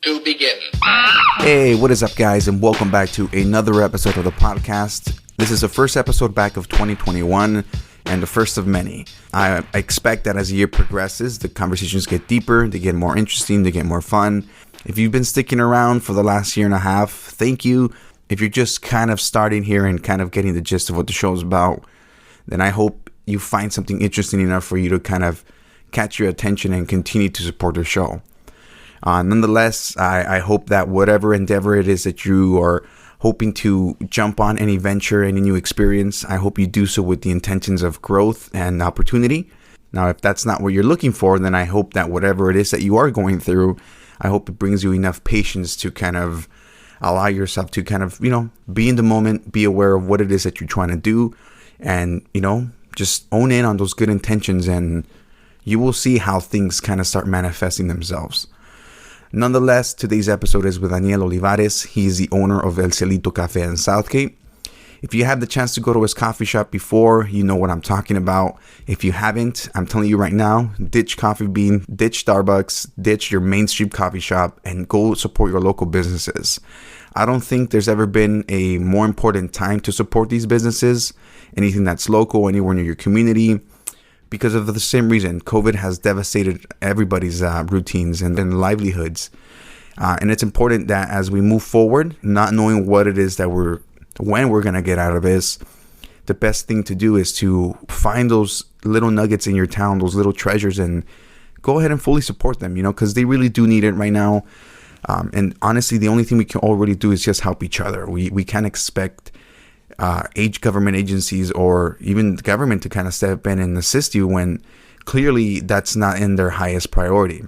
to begin. Hey, what is up, guys, and welcome back to another episode of the podcast. This is the first episode back of 2021 and the first of many. I expect that as the year progresses, the conversations get deeper, they get more interesting, they get more fun. If you've been sticking around for the last year and a half, thank you. If you're just kind of starting here and kind of getting the gist of what the show is about, then I hope you find something interesting enough for you to kind of catch your attention and continue to support the show. Nonetheless, I hope that whatever endeavor it is that you are hoping to jump on, any venture, any new experience, I hope you do so with the intentions of growth and opportunity. Now, if that's not what you're looking for, then I hope that whatever it is that you are going through, I hope it brings you enough patience to kind of allow yourself to kind of, be in the moment, be aware of what it is that you're trying to do, and, just own in on those good intentions, and you will see how things kind of start manifesting themselves. Nonetheless, today's episode is with Daniel Olivares. He is the owner of Cielito Cafe in Southgate. If you had the chance to go to his coffee shop before, you know what I'm talking about. If you haven't, I'm telling you right now, ditch Coffee Bean, ditch Starbucks, ditch your mainstream coffee shop, and go support your local businesses. I don't think there's ever been a more important time to support these businesses, anything that's local, anywhere near your community, because of the same reason. COVID has devastated everybody's routines and livelihoods. And it's important that as we move forward, not knowing what it is that when we're going to get out of this, the best thing to do is to find those little nuggets in your town, those little treasures, and go ahead and fully support them, because they really do need it right now. And honestly, the only thing we can all really do is just help each other. We can't expect government agencies or even the government to kind of step in and assist you when clearly that's not in their highest priority.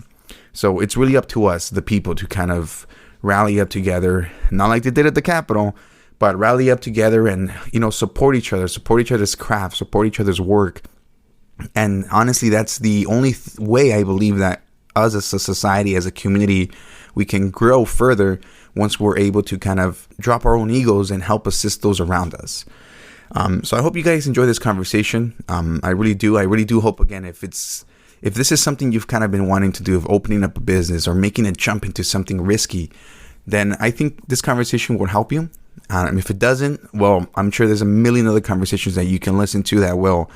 So it's really up to us, the people, to kind of rally up together, not like they did at the Capitol, but rally up together and, support each other, support each other's craft, support each other's work. And honestly, that's the only way I believe that us as a society, as a community, we can grow further once we're able to kind of drop our own egos and help assist those around us. So I hope you guys enjoy this conversation. I really do. I really do hope, again, if this is something you've kind of been wanting to do, of opening up a business or making a jump into something risky, then I think this conversation will help you. If it doesn't, well, I'm sure there's a million other conversations that you can listen to that will,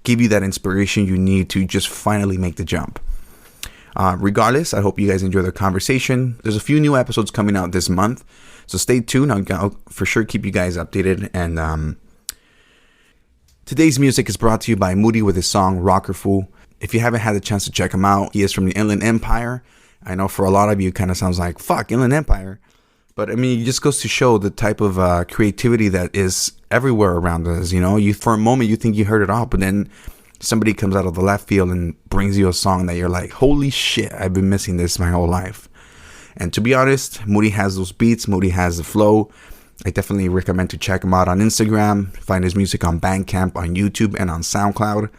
give you that inspiration you need to just finally make the jump. Regardless, I hope you guys enjoy the conversation. There's a few new episodes coming out this month, so stay tuned. I'll for sure keep you guys updated. And today's music is brought to you by Moody with his song Rocker Fool. If you haven't had the chance to check him out, he is from the Inland Empire. I know for a lot of you it kind of sounds like, fuck, Inland Empire. But I mean, it just goes to show the type of creativity that is everywhere around us. You for a moment you think you heard it all, but then somebody comes out of the left field and brings you a song that you're like, holy shit, I've been missing this my whole life. And to be honest, Moody has those beats. Moody has the flow. I definitely recommend to check him out on Instagram, find his music on Bandcamp, on YouTube, and on SoundCloud.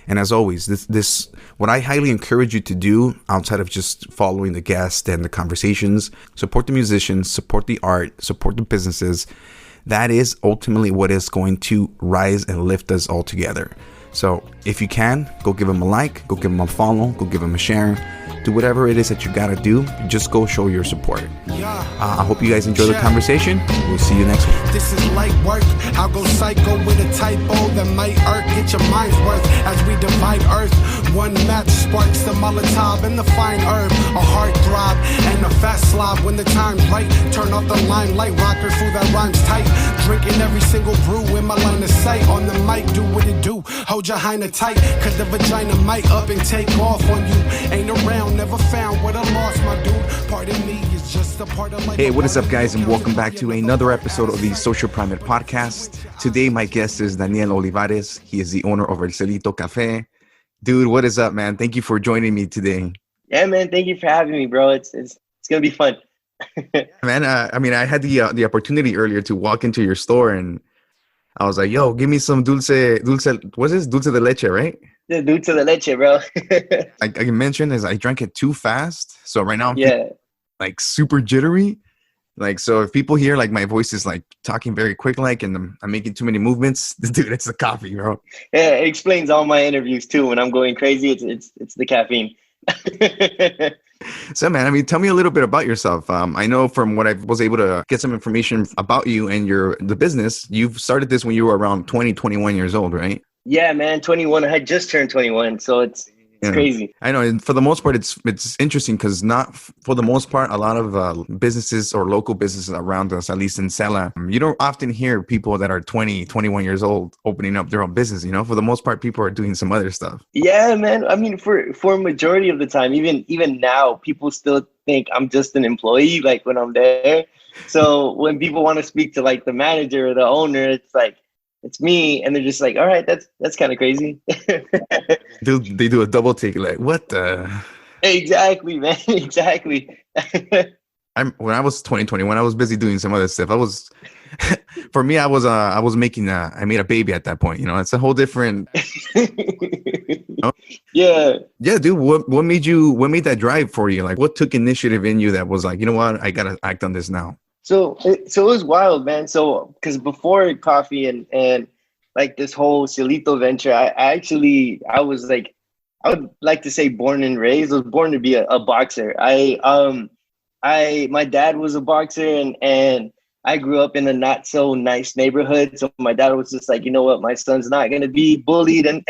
And as always, this what I highly encourage you to do, outside of just following the guests and the conversations, support the musicians, support the art, support the businesses. That is ultimately what is going to rise and lift us all together. So if you can, go give him a like, go give him a follow, go give him a share, do whatever it is that you gotta do. Just go show your support. I hope you guys enjoy the conversation. We'll see you next week. This is light work. I'll go psycho with a typo that might irk. Get your mind's worth as we divide earth. One match sparks the Molotov and the fine herb. A heart throb and a fast slob when the time's right. Turn off the limelight, rocker fool that rhymes tight. Drinking every single brew in my line of sight. On the mic, do what it do. Hold your hyena tight, cause the vagina might up and take off on you. Ain't around, never found what I lost, my dude. Pardon me, it's just a part of life. Hey, what is up, guys, and welcome back to another episode of the Social Primate Podcast. Today, my guest is Daniel Olivares. He is the owner of Cielito Cafe. Dude, what is up, man? Thank you for joining me today. Yeah, man. Thank you for having me, bro. It's gonna be fun. Man, I had the opportunity earlier to walk into your store, and I was like, yo, give me some dulce, what's this? Dulce de leche, right? The dulce de leche, bro. I mentioned is I drank it too fast. So right now I'm like super jittery. Like, so if people hear like my voice is like talking very quick, like, and I'm making too many movements, dude, it's the coffee, bro. Yeah, it explains all my interviews too. When I'm going crazy, it's the caffeine. So, man, I mean, tell me a little bit about yourself. I know from what I was able to get some information about you and the business, you've started this when you were around 20, 21 years old, right? Yeah, man, 21. I had just turned 21, so it's Yeah, crazy. I know. And for the most part, it's interesting because not for the most part, a lot of businesses or local businesses around us, at least in Sela, you don't often hear people that are 20, 21 years old opening up their own business. You know, for the most part, people are doing some other stuff. Yeah, man. I mean, for a majority of the time, even now, people still think I'm just an employee, like when I'm there. So when people want to speak to like the manager or the owner, it's like it's me, and they're just like, all right, that's kind of crazy. They do a double take, like, what the? Exactly, man. Exactly. When I was 2021, I was busy doing some other stuff. I was, for me, I was making I made a baby at that point. You know, it's a whole different. Yeah. Yeah, dude. What made that drive for you? Like, what took initiative in you that was like, you know what, I gotta act on this now. So it was wild, man. So because before coffee and like this whole Cielito venture, I was like, I would like to say born and raised. I was born to be a boxer. My dad was a boxer, and I grew up in a not so nice neighborhood. So my dad was just like, you know what, my son's not gonna be bullied and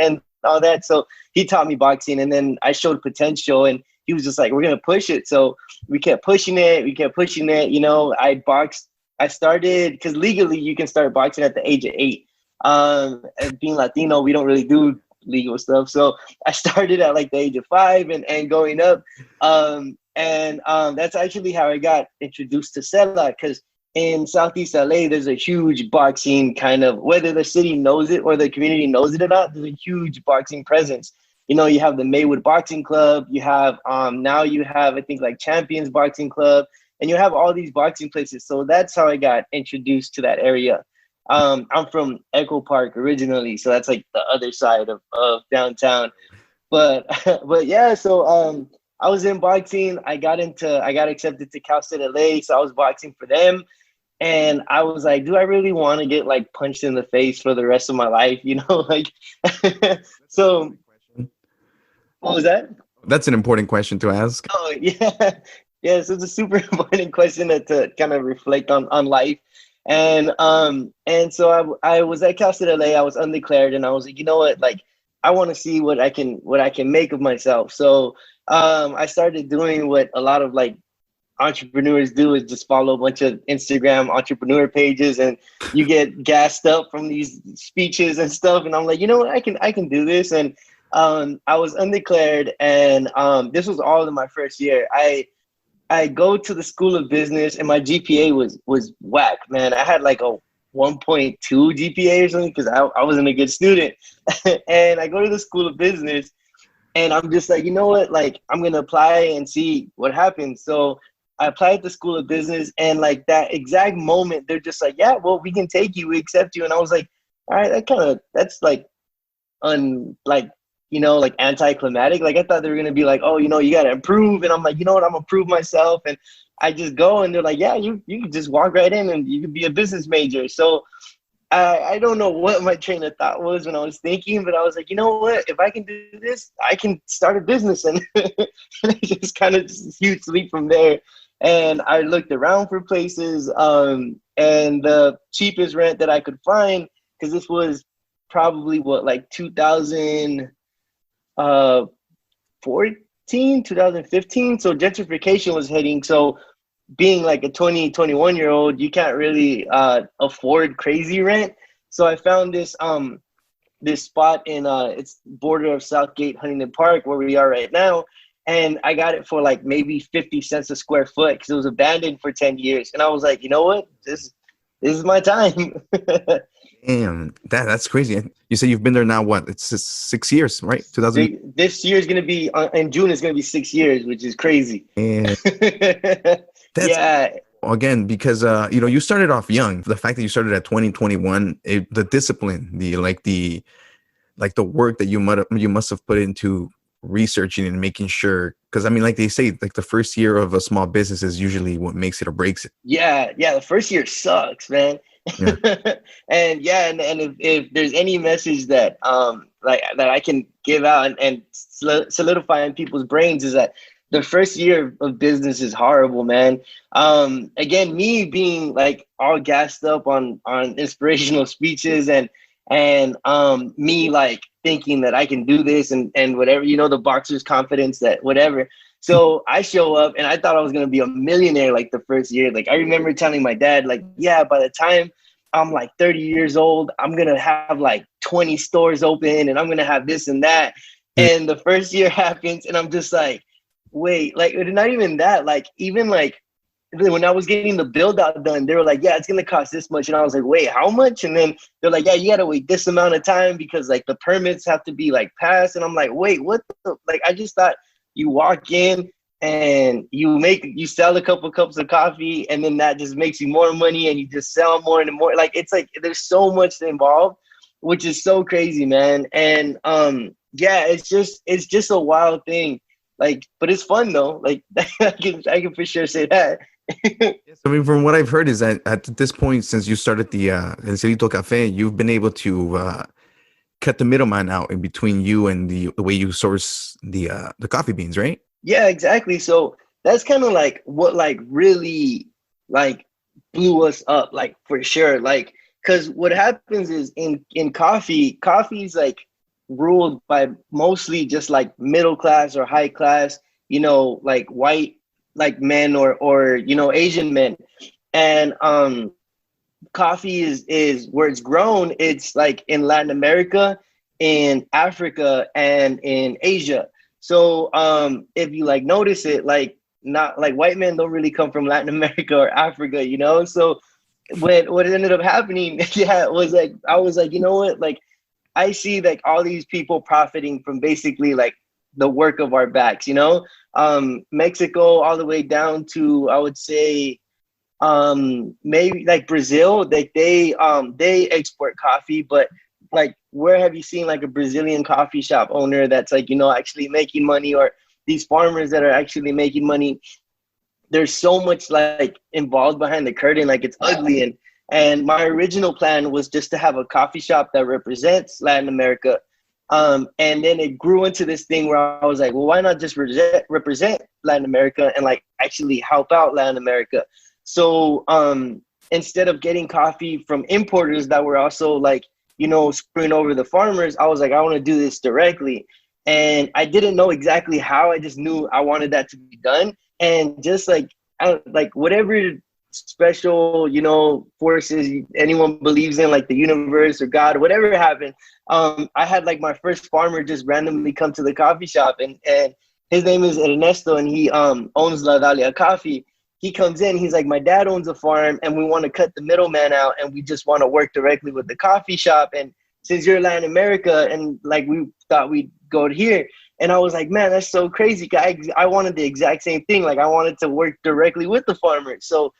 all that. So he taught me boxing, and then I showed potential, and he was just like, we're gonna push it. So we kept pushing it. You know, I boxed. I started because legally you can start boxing at the age of 8. And being Latino, we don't really do legal stuff. So I started at like the age of 5 and going up. That's actually how I got introduced to Sela, because in Southeast LA, there's a huge boxing kind of, whether the city knows it or the community knows it or not, there's a huge boxing presence. You know, you have the Maywood Boxing Club, you have, now you have, I think, like Champions Boxing Club, and you have all these boxing places. So that's how I got introduced to that area. I'm from Echo Park originally, so that's like the other side of downtown. But but yeah, so I was in boxing. I got accepted to Cal State LA, so I was boxing for them. And I was like, do I really want to get like punched in the face for the rest of my life? You know, like so what was that? That's an important question to ask. Oh yeah. Yeah, so it's a super important question to kind of reflect on life. And so I was at Cal State LA, I was undeclared, and I was like, you know what, like I want to see what I can make of myself. So I started doing what a lot of like entrepreneurs do, is just follow a bunch of Instagram entrepreneur pages, and you get gassed up from these speeches and stuff. And I'm like, you know what, I can do this. And I was undeclared, and this was all in my first year. I go to the School of Business, and my GPA was whack, man. I had like a 1.2 GPA or something because I wasn't a good student. And I go to the School of Business, and I'm just like, you know what, like I'm gonna apply and see what happens. So I applied at the School of Business, and like that exact moment, they're just like, yeah, well, we can take you, we accept you. And I was like, all right, that's like like, you know, like anticlimactic. Like I thought they were gonna be like, oh, you know, you gotta improve. And I'm like, you know what, I'm gonna prove myself. And I just go, and they're like, yeah, you can just walk right in and you could be a business major. So I don't know what my train of thought was when I was thinking, but I was like, you know what, if I can do this, I can start a business. And it just kind of just a huge leap from there. And I looked around for places, and the cheapest rent that I could find, because this was probably like 2014, 2015. So gentrification was hitting. So being like a 20, 21-year-old, you can't really afford crazy rent. So I found this spot in it's border of Southgate, Huntington Park, where we are right now. And I got it for like maybe 50 cents a square foot because it was abandoned for 10 years. And I was like, you know what? This is my time. Damn, that's crazy. You say you've been there now, what? It's 6 years, right? 2000. This year is going to be, in June, it's going to be 6 years, which is crazy. Yeah. Again, because you know, you started off young. The fact that you started at 2021, the discipline, the work that you must have put into researching and making sure, because I mean, like they say, like the first year of a small business is usually what makes it or breaks it. Yeah, the first year sucks, man. Yeah. And yeah, and if there's any message that like that I can give out and solidify in people's brains is that the first year of business is horrible, man. Again, me being like all gassed up on inspirational speeches and me like thinking that I can do this and whatever, you know, the boxer's confidence that whatever. So I show up and I thought I was gonna be a millionaire like the first year. Like I remember telling my dad, like, yeah, by the time I'm like 30 years old, I'm gonna have like 20 stores open and I'm gonna have this and that. And the first year happens and I'm just like, wait, like not even that, like even like when I was getting the build out done, they were like, yeah, it's gonna cost this much. And I was like, wait, how much? And then they're like, yeah, you gotta wait this amount of time because like the permits have to be like passed. And I'm like, wait, what the, like I just thought you walk in and you sell a couple cups of coffee and then that just makes you more money and you just sell more and more. Like it's like there's so much involved, which is so crazy, man. And yeah, it's just a wild thing. Like, but it's fun though. Like I can for sure say that. Yes, I mean, from what I've heard is that at this point, since you started the Cielito Cafe, you've been able to cut the middleman out in between you and the way you source the coffee beans, right? Yeah, exactly. So that's kind of like what like really like blew us up, like for sure. Like, because what happens is in coffee's like ruled by mostly just like middle class or high class, you know, like white like men or you know Asian men, and coffee is where it's grown. It's like in Latin America, in Africa, and in Asia. So if you like notice it, like not like white men don't really come from Latin America or Africa, you know. So what ended up happening, yeah, it was like I was like, you know what, like I see like all these people profiting from basically like the work of our backs, you know. Mexico all the way down to I would say maybe like Brazil, like they export coffee, but like where have you seen like a Brazilian coffee shop owner that's like, you know, actually making money, or these farmers that are actually making money? There's so much like involved behind the curtain, like it's ugly. And my original plan was just to have a coffee shop that represents Latin America. And then it grew into this thing where I was like, well, why not just represent Latin America and like actually help out Latin America? So instead of getting coffee from importers that were also like, you know, screwing over the farmers, I was like, I want to do this directly. And I didn't know exactly how. I just knew I wanted that to be done. And just like, like whatever special, you know, forces anyone believes in, like the universe or God, whatever happened, I had like my first farmer just randomly come to the coffee shop, and his name is Ernesto, and he owns La Dalia Coffee. He comes in, he's like, my dad owns a farm and we want to cut the middleman out and we just want to work directly with the coffee shop. And since you're Latin America, and like we thought we'd go here. And I was like, man, that's so crazy. I wanted the exact same thing. Like I wanted to work directly with the farmers. So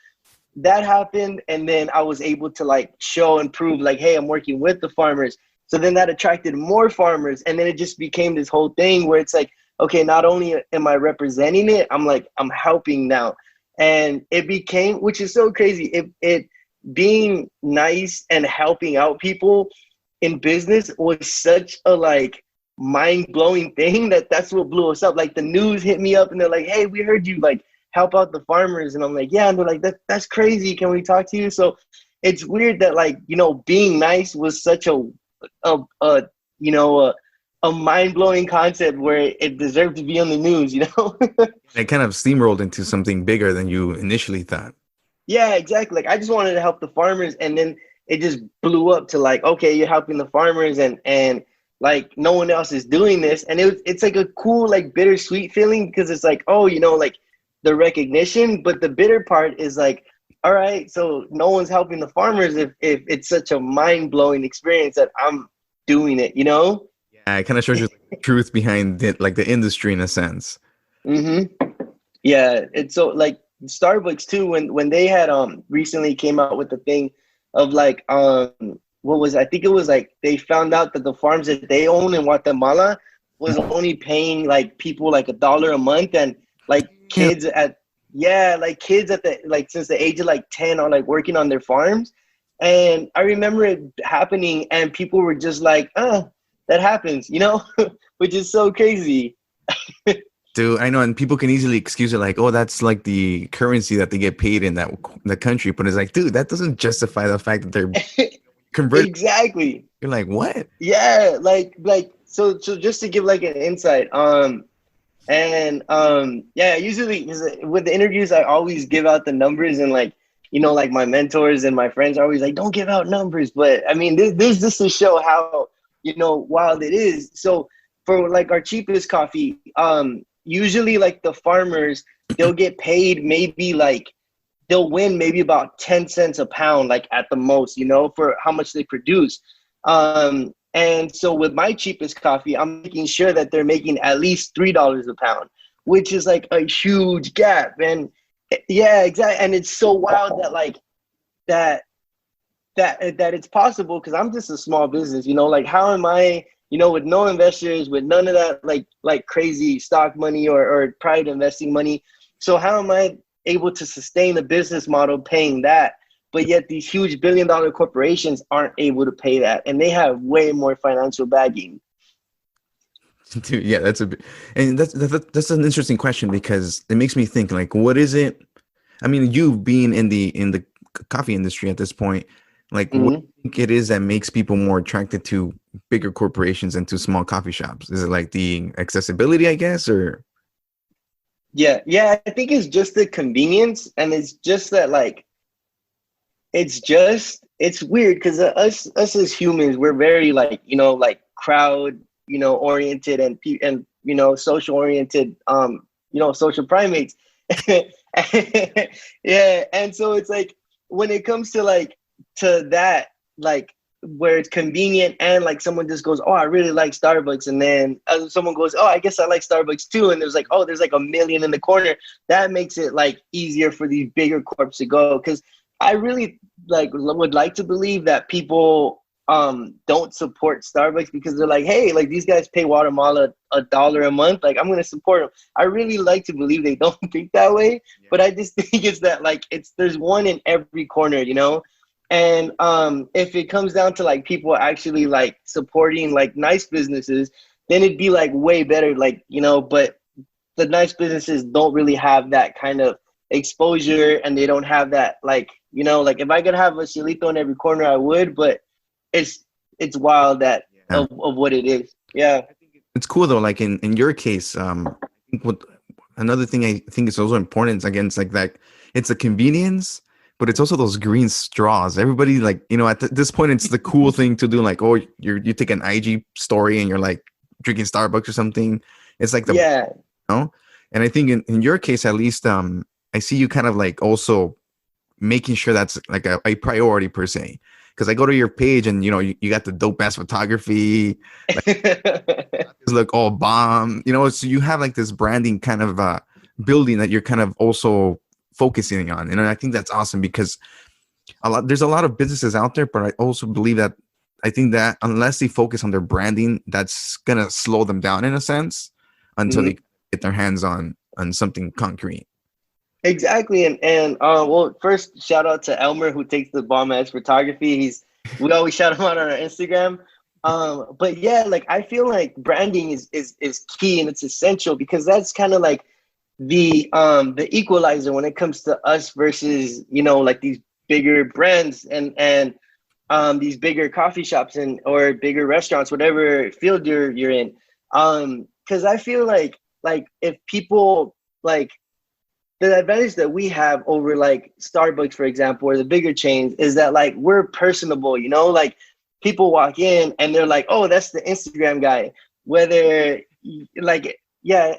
that happened. And then I was able to like show and prove like, hey, I'm working with the farmers. So then that attracted more farmers. And then it just became this whole thing where it's like, okay, not only am I representing it, I'm helping now. And it became, which is so crazy, it being nice and helping out people in business was such a like mind-blowing thing that's what blew us up. Like the news hit me up and they're like, hey, we heard you like help out the farmers. And I'm like, yeah. And they're like, that's crazy. Can we talk to you? So it's weird that like, you know, being nice was such a mind-blowing concept where it deserved to be on the news, you know. It kind of steamrolled into something bigger than you initially thought. Yeah, exactly. Like I just wanted to help the farmers, and then it just blew up to like, okay, you're helping the farmers, and like no one else is doing this. And it's like a cool, like bittersweet feeling, because it's like, oh, you know, like the recognition, but the bitter part is like, all right, so no one's helping the farmers if it's such a mind-blowing experience that I'm doing it, you know? Yeah, it kind of shows you the truth behind it, like the industry in a sense. Mm-hmm. Yeah, it's so like Starbucks too, when they had recently came out with the thing of like I think it was like they found out that the farms that they own in Guatemala was only paying like people like $1 a month, and like kids at the like since the age of like 10 are like working on their farms. And I remember it happening, and people were just like, "Oh, that happens," which is so crazy. Dude, I know, and people can easily excuse it like, oh, that's like the currency that they get paid in the country. But it's like, dude, that doesn't justify the fact that they're converted. Exactly. You're like, what? Yeah, so just to give like an insight, yeah, usually 'cause with the interviews, I always give out the numbers, and like, like my mentors and my friends are always like, don't give out numbers. But I mean, this just to show how, wild it is. So for like our cheapest coffee, usually like the farmers, they'll get paid maybe like, they'll win maybe about 10 cents a pound, like at the most, for how much they produce. And so with my cheapest coffee, I'm making sure that they're making at least $3 a pound, which is like a huge gap. And yeah, exactly. And it's so wild that like that it's possible, because I'm just a small business, like how am I, with no investors, with none of that like crazy stock money or private investing money. So how am I able to sustain a business model paying that? But yet these huge billion-dollar corporations aren't able to pay that, and they have way more financial backing. Dude, yeah, that's that's an interesting question, because it makes me think like, what is it? I mean, you being in the coffee industry at this point, like, what do you think it is that makes people more attracted to bigger corporations and to small coffee shops? Is it like the accessibility, I guess, or? Yeah, I think it's just the convenience, and it's just that like, it's weird because us as humans, we're very like, like crowd, oriented and social oriented, social primates. Yeah. And so it's like, when it comes to like, to that, like where it's convenient, and like someone just goes, oh, I really like Starbucks. And then someone goes, oh, I guess I like Starbucks too. And there's like, oh, there's like a million in the corner. That makes it like easier for these bigger corps to go. Cause I really would like to believe that people don't support Starbucks because they're like, hey, like these guys pay Guatemala $1 a month, like I'm gonna support them. I really like to believe they don't think that way, but I just think it's that like there's one in every corner, and if it comes down to like people actually like supporting like nice businesses, then it'd be like way better, like but the nice businesses don't really have that kind of exposure, and they don't have that like like if I could have a Cielito in every corner, I would, but it's wild that of what it is. Yeah, it's cool though. Like in your case, I think what another thing I think is also important, again, it's like that it's a convenience, but it's also those green straws. Everybody like, at this point, it's the cool thing to do. Like, oh, you take an IG story and you're like drinking Starbucks or something. It's like and I think in your case, at least, I see you kind of like also making sure that's like a priority per se. Because I go to your page and you got the dope ass photography, like, look all bomb, so you have like this branding kind of building that you're kind of also focusing on. And I think that's awesome, because there's a lot of businesses out there, but I also believe that I think that unless they focus on their branding, that's gonna slow them down in a sense until they get their hands on something concrete. Exactly. And well, first shout out to Elmer, who takes the bomb ass photography. We always shout him out on our Instagram. But yeah, like I feel like branding is key, and it's essential, because that's kind of like the equalizer when it comes to us versus like these bigger brands and these bigger coffee shops or bigger restaurants, whatever field you're in. Because I feel like if people like, the advantage that we have over like Starbucks, for example, or the bigger chains, is that like we're personable, like people walk in and they're like, oh, that's the Instagram guy. Whether like,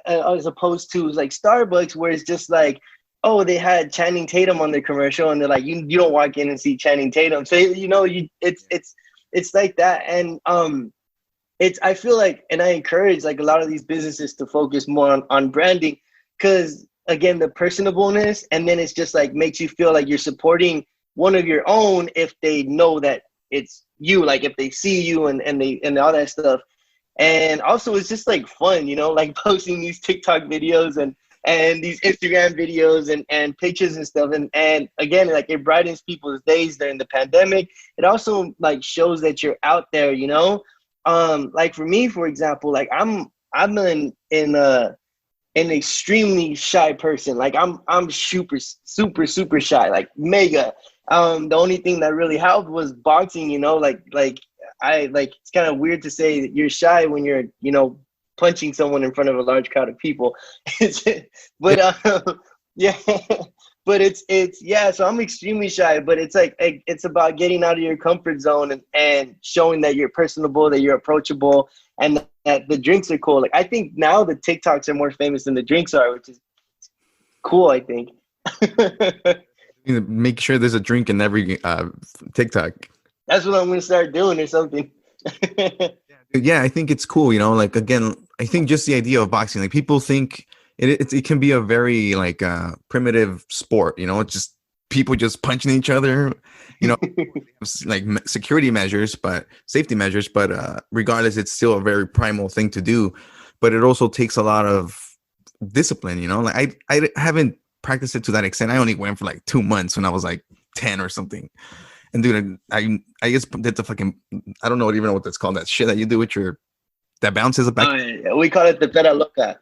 as opposed to like Starbucks, where it's just like, oh, they had Channing Tatum on their commercial, and they're like, you don't walk in and see Channing Tatum. So, it's like that. And I feel like, and I encourage like a lot of these businesses to focus more on branding, because again, the personableness, and then it's just like makes you feel like you're supporting one of your own if they know that it's you, like if they see you and all that stuff. And also it's just like fun, like posting these TikTok videos and and these Instagram videos and pictures and stuff. And again, like it brightens people's days during the pandemic. It also like shows that you're out there, you know? Like for me, for example, like I'm an extremely shy person. Like I'm super shy, like mega. The only thing that really helped was boxing, you know, like it's kind of weird to say that you're shy when you're, you know, punching someone in front of a large crowd of people. But yeah, but it's yeah, so I'm extremely shy, but it's like it's about getting out of your comfort zone and showing that you're personable, that you're approachable, and that the drinks are cool. Like I think now the TikToks are more famous than the drinks are, which is cool, I think. Make sure there's a drink in every TikTok. That's what I'm gonna start doing or something. Yeah, I think it's cool, you know, like again, I think just the idea of boxing, like people think it can be a very like primitive sport, you know, it's just people just punching each other, you know, like security measures, but safety measures, but regardless, it's still a very primal thing to do. But it also takes a lot of discipline, you know, like I haven't practiced it to that extent. I only went for like 2 months when I was like 10 or something. And dude, I just did the fucking, I don't even know what that's called, that shit that you do with your, that bounces back. Yeah. We call it the pera loca.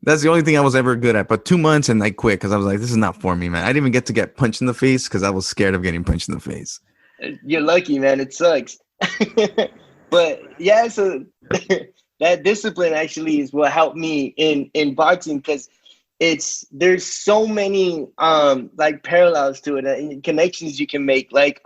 That's the only thing I was ever good at. But 2 months and I quit because I was like, this is not for me, man. I didn't even get to get punched in the face because I was scared of getting punched in the face. You're lucky, man. It sucks. But yeah, so that discipline actually is what helped me in boxing, because there's so many like parallels to it and connections you can make, like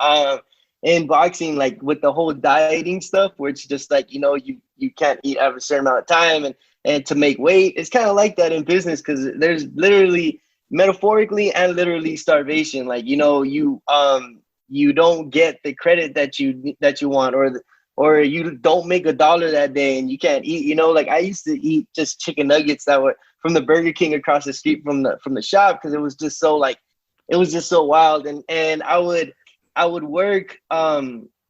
in boxing, like with the whole dieting stuff, where it's just like, you know, you can't eat after a certain amount of time and to make weight. It's kind of like that in business, because there's literally, metaphorically and literally, starvation. Like, you know, you don't get the credit that you want, or you don't make $1 that day and you can't eat, you know. Like I used to eat just chicken nuggets that were from the Burger King across the street from the shop, because it was just so wild. And I would work,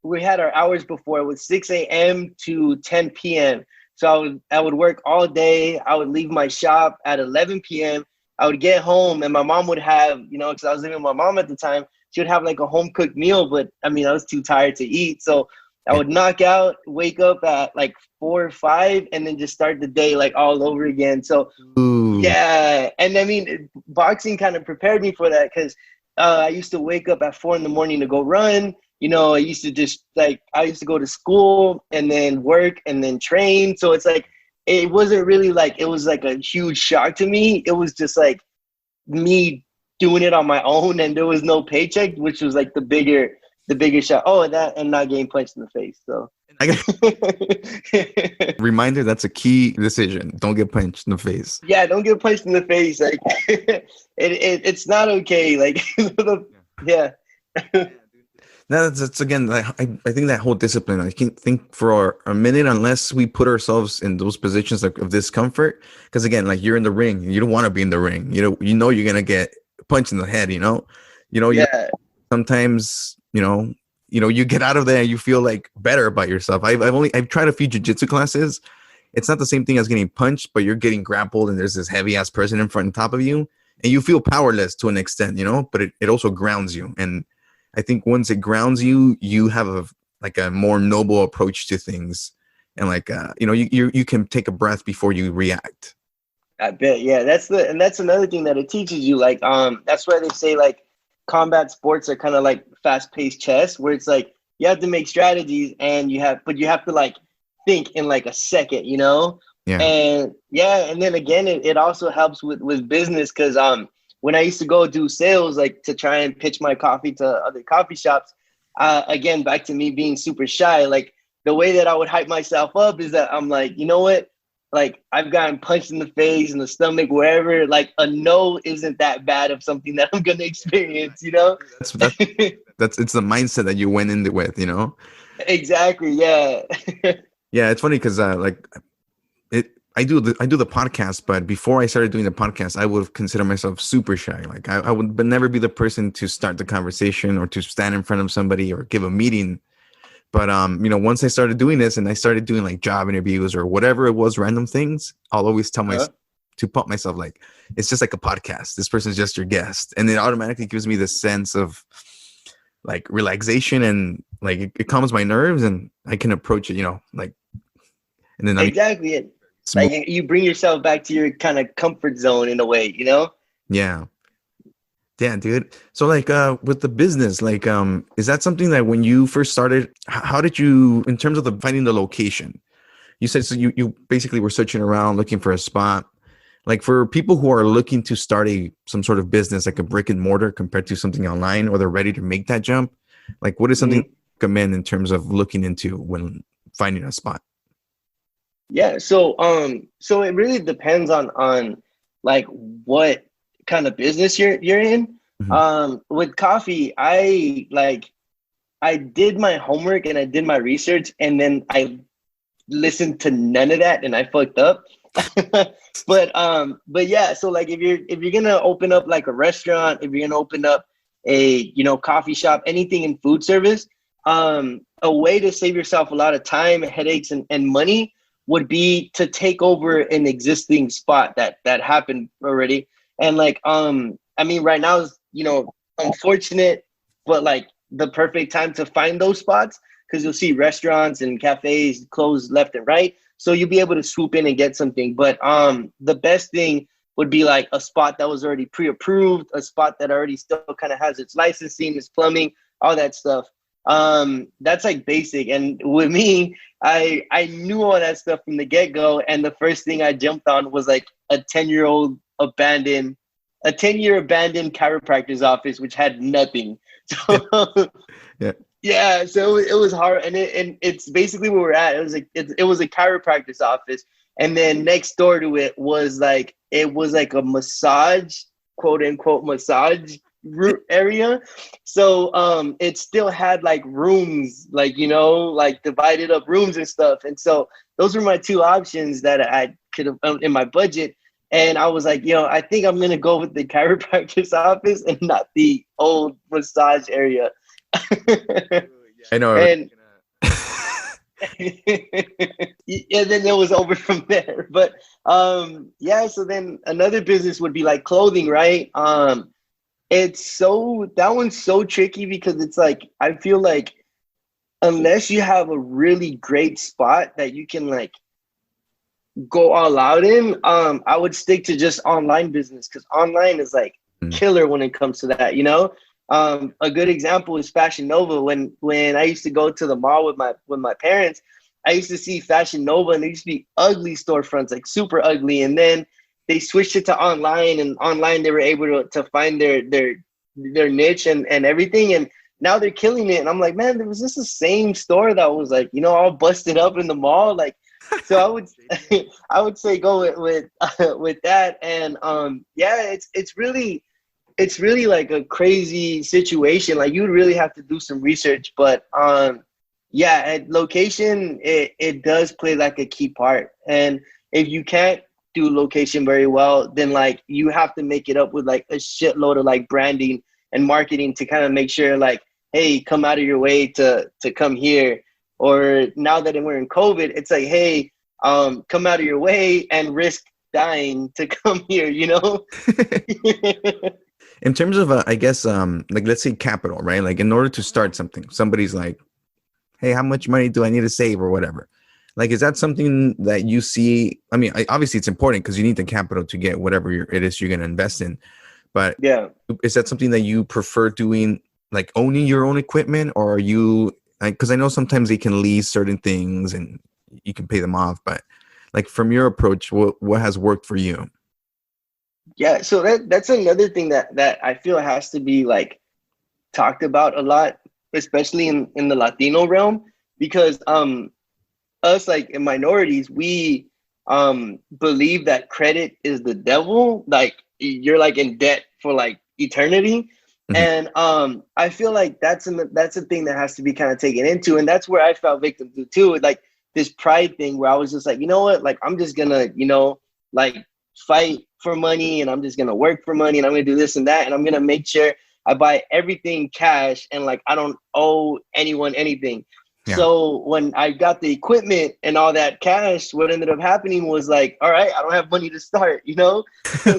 we had our hours before, it was 6 a.m. to 10 p.m. So I would work all day. I would leave my shop at 11 p.m. I would get home and my mom would have, you know, because I was living with my mom at the time, she would have like a home cooked meal, but I mean, I was too tired to eat. So I would knock out, wake up at like 4 or 5, and then just start the day like all over again. So yeah, and I mean, boxing kind of prepared me for that, because I used to wake up at 4 a.m. to go run. You know, I used to go to school and then work and then train. So it's like, it wasn't really like, it was like a huge shock to me. It was just like me doing it on my own, and there was no paycheck, which was like the bigger shot. Oh, and not getting punched in the face. So reminder, that's a key decision. Don't get punched in the face. Yeah, don't get punched in the face. Like it's not okay. Like yeah. That's again, I think that whole discipline, I can't think for a minute unless we put ourselves in those positions of discomfort. Because again, like you're in the ring, you don't want to be in the ring. You know you're gonna get punched in the head. You know. Yeah. Sometimes you get out of there and you feel like better about yourself. I've tried a few jiu-jitsu classes. It's not the same thing as getting punched, but you're getting grappled and there's this heavy ass person in front and top of you, and you feel powerless to an extent, you know. But it also grounds you, and I think once it grounds you, you have a more noble approach to things, and like you can take a breath before you react. I bet, yeah. That's another thing that it teaches you. Like that's why they say like combat sports are kind of like fast-paced chess, where it's like you have to make strategies and you have to like think in like a second, you know. Yeah. And then again, it also helps with business, because when I used to go do sales, like to try and pitch my coffee to other coffee shops, again, back to me being super shy, like the way that I would hype myself up is that I'm like, you know what? Like I've gotten punched in the face, in the stomach, wherever, like a no isn't that bad of something that I'm going to experience, you know? It's the mindset that you went in with, you know? Exactly. Yeah. Yeah. It's funny because I do the podcast, but before I started doing the podcast, I would consider myself super shy. Like I would never be the person to start the conversation or to stand in front of somebody or give a meeting. But once I started doing this and I started doing like job interviews or whatever it was, random things, I'll always tell myself to pump myself like, it's just like a podcast. This person's just your guest. And it automatically gives me this sense of like relaxation, and like it calms my nerves, and I can approach it, like, and then exactly. Like you bring yourself back to your kind of comfort zone in a way, Yeah. Yeah, dude. So like with the business, like is that something that when you first started, how did you, in terms of finding the location, you said so you basically were searching around looking for a spot, like for people who are looking to start some sort of business, like a brick and mortar compared to something online, or they're ready to make that jump, like what is something you recommend in terms of looking into when finding a spot? Yeah, so it really depends on like what kind of business you're in. With coffee, I did my homework and I did my research, and then I listened to none of that and I fucked up. but yeah, so like if you're gonna open up like a restaurant, if you're gonna open up a coffee shop, anything in food service, a way to save yourself a lot of time, headaches, and money would be to take over an existing spot that happened already. And like I mean, right now is unfortunate, but like the perfect time to find those spots, because you'll see restaurants and cafes close left and right, so you'll be able to swoop in and get something. But the best thing would be like a spot that was already pre-approved, a spot that already still kind of has its licensing, its plumbing, all that stuff. That's like basic. And with me, I knew all that stuff from the get-go, and the first thing I jumped on was like a 10-year abandoned chiropractor's office, which had nothing. So yeah, so it was hard, and it's basically where we're at. It was a chiropractor's office, and then next door to it was like a massage, quote unquote massage area. So it still had like rooms, like like divided up rooms and stuff. And so those were my two options that I could have in my budget. And I was like, I think I'm gonna go with the chiropractor's office and not the old massage area. I know. And yeah, then it was over from there. But yeah, so then another business would be like clothing, right? That one's so tricky, because it's like, I feel like unless you have a really great spot that you can like go all out in, I would stick to just online business, because online is like killer when it comes to that. A good example is Fashion Nova. When I used to go to the mall with my parents, I used to see Fashion Nova, and there used to be ugly storefronts, like super ugly. And then they switched it to online, and online they were able to find their niche and everything. And now they're killing it. And I'm like, man, was this the same store that was like, all busted up in the mall? Like, so I would say go with that. And yeah, it's really like a crazy situation. Like, you would really have to do some research. But yeah, at location, it does play like a key part. And if you can't do location very well, then like you have to make it up with like a shitload of like branding and marketing to kind of make sure like, hey, come out of your way to come here. Or now that we're in COVID, it's like, hey, come out of your way and risk dying to come here, In terms of, I guess, like, let's say capital, right? Like, in order to start something, somebody's like, hey, how much money do I need to save or whatever? Like, is that something that you see? I mean, obviously it's important because you need the capital to get whatever it is you're going to invest in. But yeah, is that something that you prefer doing, like owning your own equipment, or are you, because I know sometimes they can lease certain things and you can pay them off, but like from your approach, what has worked for you? Yeah, so that's another thing that I feel has to be like talked about a lot, especially in the Latino realm, because us like in minorities, we believe that credit is the devil. Like, you're like in debt for like eternity. And I feel like that's a thing that has to be kind of taken into, and that's where I felt victim to too. Like this pride thing where I was just like, you know what, like I'm just gonna, like fight for money, and I'm just gonna work for money, and I'm gonna do this and that, and I'm gonna make sure I buy everything cash, and like I don't owe anyone anything. Yeah. So when I got the equipment and all that cash, what ended up happening was like, all right, I don't have money to start,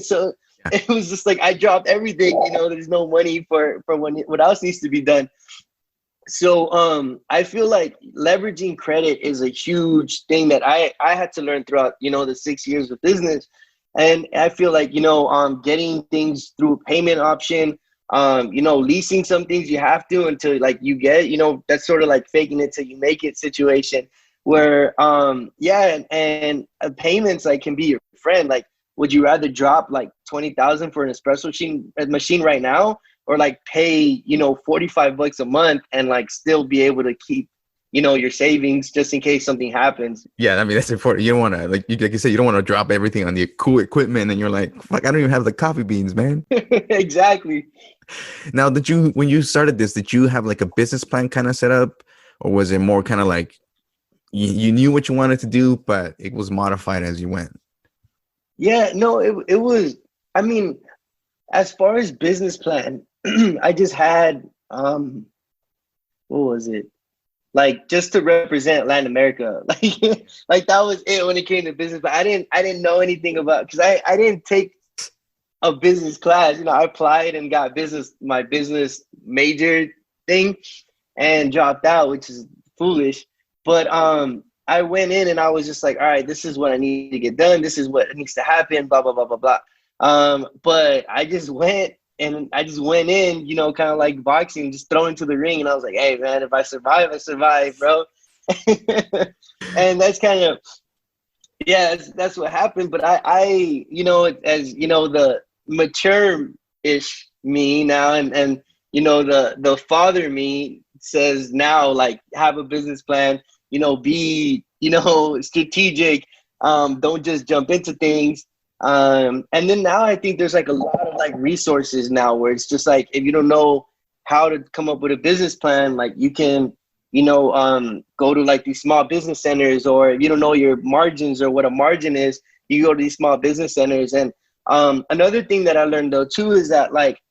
So Yeah. it was just like I dropped everything, there's no money for what else needs to be done. So I feel like leveraging credit is a huge thing that I had to learn throughout, the 6 years of business. And I feel like, getting things through a payment option, leasing some things you have to until like you get, that's sort of like faking it till you make it situation where, and payments like can be your friend. Like, would you rather drop like 20,000 for an espresso machine right now, or like pay, $45 a month and like still be able to keep, your savings just in case something happens? Yeah, I mean, that's important. You don't want to, like you said, you don't want to drop everything on the cool equipment and you're like, fuck, I don't even have the coffee beans, man. Exactly. Now, when you started this, did you have like a business plan kind of set up, or was it more kind of like you knew what you wanted to do, but it was modified as you went? Yeah, no, it was, I mean, as far as business plan, I just had, what was it? Like just to represent Latin America, like that was it when it came to business. But I didn't know anything about, because I didn't take a business class. I applied and got my business major thing and dropped out, which is foolish. But I went in and I was just like, all right, this is what I need to get done. This is what needs to happen. Blah blah blah blah blah. But I just went in, kind of like boxing, just thrown into the ring. And I was like, hey, man, if I survive, I survive, bro. And that's kind of, yeah, that's what happened. But I as the mature-ish me now, and the father me says now, like, have a business plan, be, strategic, don't just jump into things. And then now I think there's like a lot of like resources now where it's just like, if you don't know how to come up with a business plan, like you can, go to like these small business centers, or if you don't know your margins or what a margin is, you go to these small business centers. And another thing that I learned though too is that like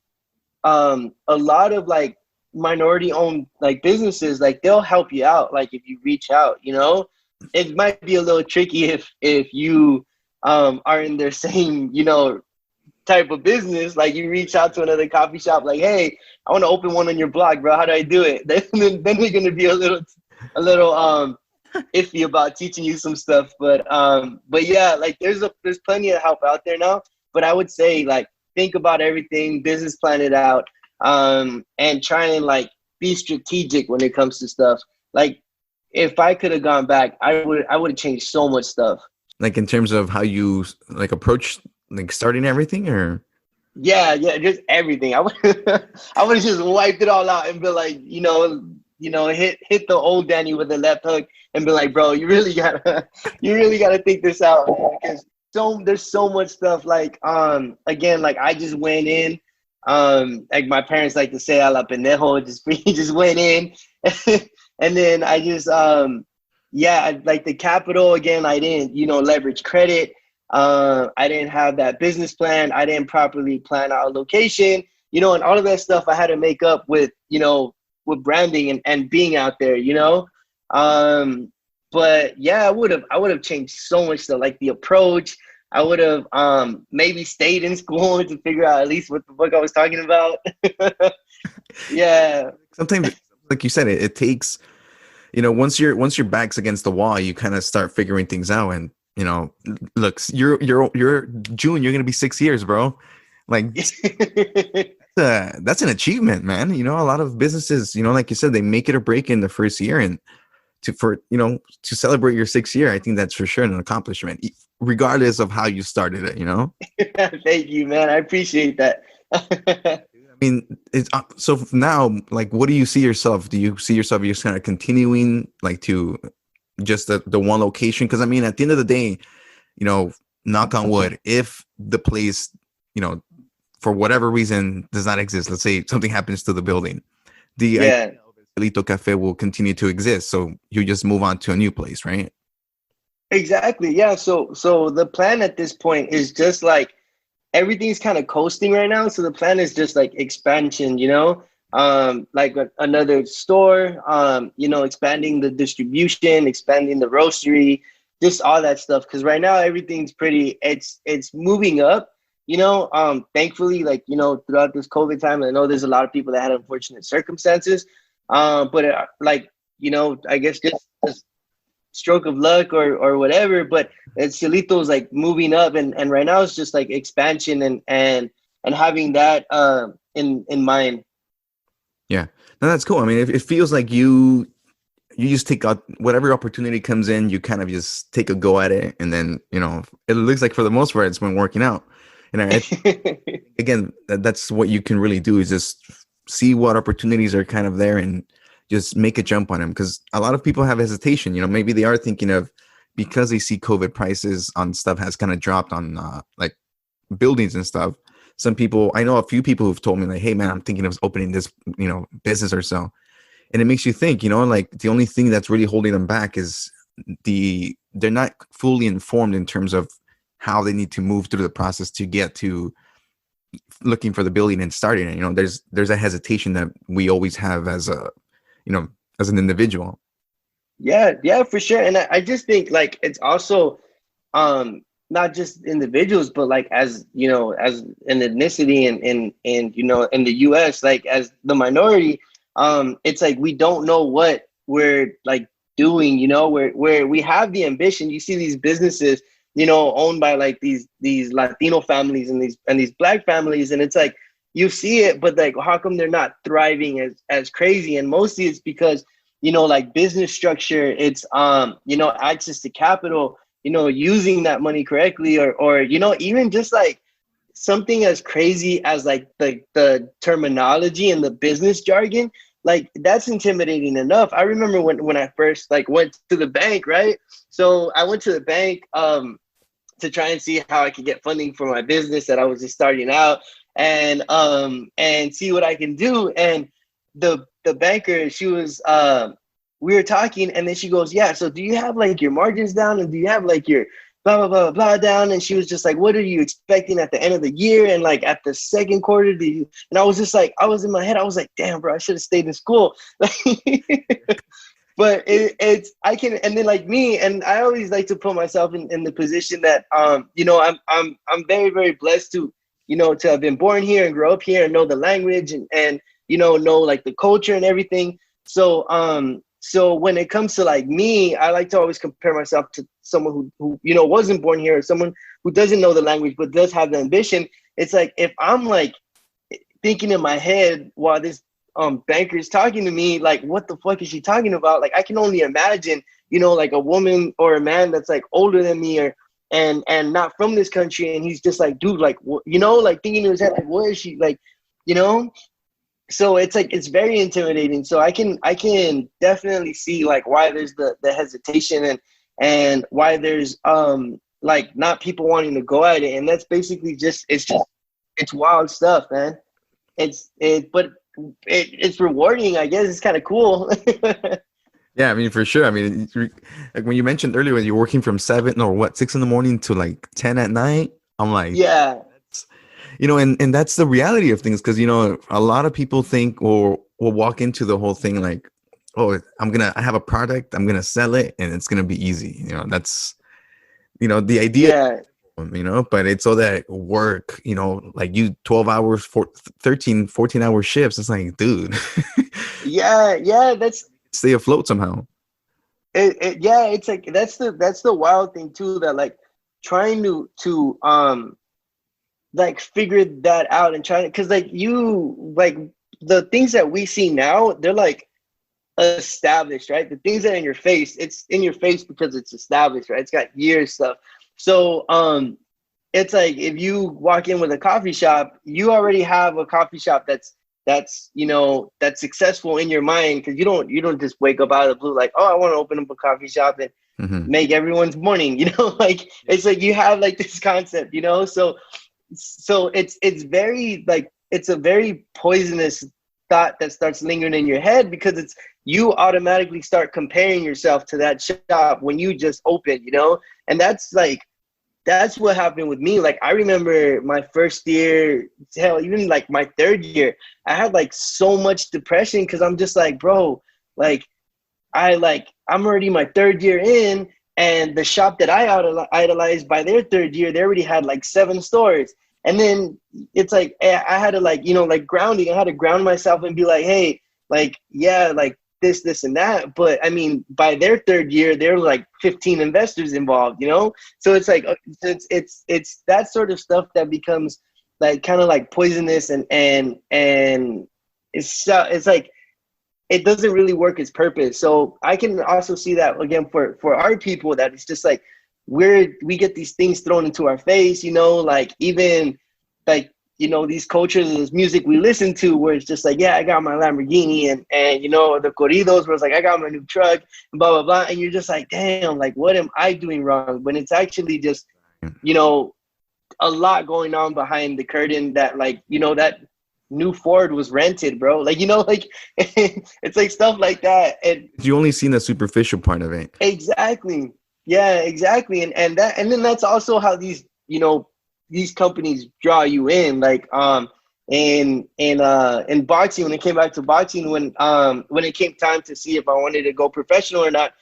a lot of like minority owned like businesses, like they'll help you out. Like if you reach out, it might be a little tricky if you are in their same, type of business. Like you reach out to another coffee shop, like, hey, I want to open one on your block, bro. How do I do it? Then they're going to be a little iffy about teaching you some stuff. But yeah, like there's plenty of help out there now. But I would say like think about everything, business plan it out, and try and like be strategic when it comes to stuff. Like if I could have gone back, I would have changed so much stuff. Like in terms of how you like approach like starting everything, or yeah, just everything. I would have just wiped it all out and be like, hit the old Danny with the left hook and be like, bro, you really gotta think this out, man, because there's so much stuff. Like again, like I just went in, like my parents like to say, a la pendejo, just went in, and then I just like the capital again, I didn't leverage credit. I didn't have that business plan. I didn't properly plan out a location, and all of that stuff I had to make up with with branding and being out there, but yeah, I would have changed so much stuff, like the approach. I would have maybe stayed in school to figure out at least what the fuck I was talking about. Yeah. Sometimes, like you said, it takes, once your back's against the wall, you kind of start figuring things out. And look, you're June, you're gonna be 6 years, bro. Like that's an achievement, man. A lot of businesses, like you said, they make it or break in the first year, and to celebrate your 6th year, I think that's for sure an accomplishment, regardless of how you started it. Thank you, man. I appreciate that. I mean, so now, like, what do you see yourself? Do you see yourself just kind of continuing like to just the one location? Because I mean, at the end of the day, knock on wood, if the place, for whatever reason does not exist, let's say something happens to the building, the Cielito Cafe will continue to exist. So you just move on to a new place, right? Exactly. Yeah. So the plan at this point is just like everything's kind of coasting right now. So the plan is just like expansion, like another store, you know, expanding the distribution, expanding the roastery, just all that stuff. Because right now everything's pretty, it's moving up. You know, thankfully, like, you know, throughout this COVID time, I know there's a lot of people that had unfortunate circumstances, but like, you know, I guess just stroke of luck or whatever. But Cielito's like moving up, and right now it's just like expansion and having that in mind. Yeah, no, that's cool. I mean, it feels like you just take out whatever opportunity comes in, you kind of just take a go at it, and then, you know, it looks like for the most part it's been working out. And again, that's what you can really do, is just see what opportunities are kind of there and just make a jump on them. Because a lot of people have hesitation. You know, maybe they are thinking of, because they see COVID prices on stuff has kind of dropped on like buildings and stuff. Some people, I know a few people who've told me like, hey man, I'm thinking of opening this, you know, business or so. And it makes you think, you know, like the only thing that's really holding them back is they're not fully informed in terms of how they need to move through the process to get to looking for the building and starting it. You know, there's a hesitation that we always have as a, you know, as an individual. Yeah, for sure. And I just think like it's also not just individuals, but like, as you know, as an ethnicity and you know, in the US, like as the minority, it's like we don't know what we're like doing, you know, where we have the ambition. You see these businesses, you know, owned by like these Latino families and these Black families, and it's like you see it, but like how come they're not thriving as crazy? And mostly it's because, you know, like business structure, it's you know, access to capital, you know, using that money correctly, or you know, even just like something as crazy as like the terminology and the business jargon, like that's intimidating enough. I remember when I first like went to the bank, right? So I went to the bank to try and see how I could get funding for my business that I was just starting out, and see what I can do. And the banker, she was we were talking, and then she goes, yeah, so do you have like your margins down, and do you have like your blah blah blah blah down? And she was just like, what are you expecting at the end of the year, and like at the second quarter, do you? And I was just like, I was in my head, I was like, damn bro, I should have stayed in school. But it's I can, and then like me, and I always like to put myself in the position that you know, I'm very, very blessed to, you know, to have been born here and grow up here and know the language and you know like the culture and everything. So so when it comes to like me, I like to always compare myself to someone who you know wasn't born here, or someone who doesn't know the language but does have the ambition. It's like if I'm like thinking in my head while this banker is talking to me, like what the fuck is she talking about? Like I can only imagine, you know, like a woman or a man that's like older than me, or and not from this country, and he's just like, dude, like what, you know, like thinking in his head, like what is she like, you know? So it's like it's very intimidating. So I can definitely see like why there's the hesitation and why there's like not people wanting to go at it. And that's basically just it's wild stuff, man. But it's rewarding, I guess. It's kind of cool. Yeah, I mean, for sure. I mean, like when you mentioned earlier, you're working from 6 in the morning to like 10 at night. I'm like, yeah, you know, and that's the reality of things. Because, you know, a lot of people think or will walk into the whole thing like, oh, I have a product, I'm going to sell it, and it's going to be easy. You know, that's, you know, the idea. Yeah. You know, but it's all that work, you know, like you 12 hours for 13, 14-hour shifts. It's like, dude. yeah, that's stay afloat somehow. Yeah, it's like that's the wild thing too, that like trying to like figure that out and trying, because like you, like the things that we see now, they're like established, right? The things that are in your face, it's in your face because it's established, right? It's got years stuff. So it's like if you walk in with a coffee shop, you already have a coffee shop that's you know, that's successful in your mind, because you don't just wake up out of the blue like, oh, I want to open up a coffee shop and make everyone's morning, you know, like it's like you have like this concept, you know. So it's very like it's a very poisonous thought that starts lingering in your head, because it's you automatically start comparing yourself to that shop when you just open, you know. And that's like that's what happened with me. Like, I remember my first year, hell, even like my third year, I had like so much depression because I'm just like, bro, like, I'm already my third year in, and the shop that I idolized by their third year, they already had like 7 stores. And then it's like, I had to like, you know, like grounding, I had to ground myself and be like, hey, like, yeah, like this and that. But I mean, by their third year, there were like 15 investors involved, you know? So it's like, it's that sort of stuff that becomes like kind of like poisonous, and it's like, it doesn't really work its purpose. So I can also see that again for our people, that it's just like we get these things thrown into our face, you know, like even like, you know, these cultures and this music we listen to where it's just like, yeah, I got my Lamborghini, and you know, the corridos where it's like, I got my new truck, and blah, blah, blah. And you're just like, damn, like, what am I doing wrong? When it's actually just, you know, a lot going on behind the curtain, that like, you know, that new Ford was rented, bro. Like, you know, like it's like stuff like that. And you only seen the superficial part of it. Exactly. Yeah, exactly. And then that's also how these, you know, these companies draw you in. Like in boxing, when it came back to boxing, when it came time to see if I wanted to go professional or not,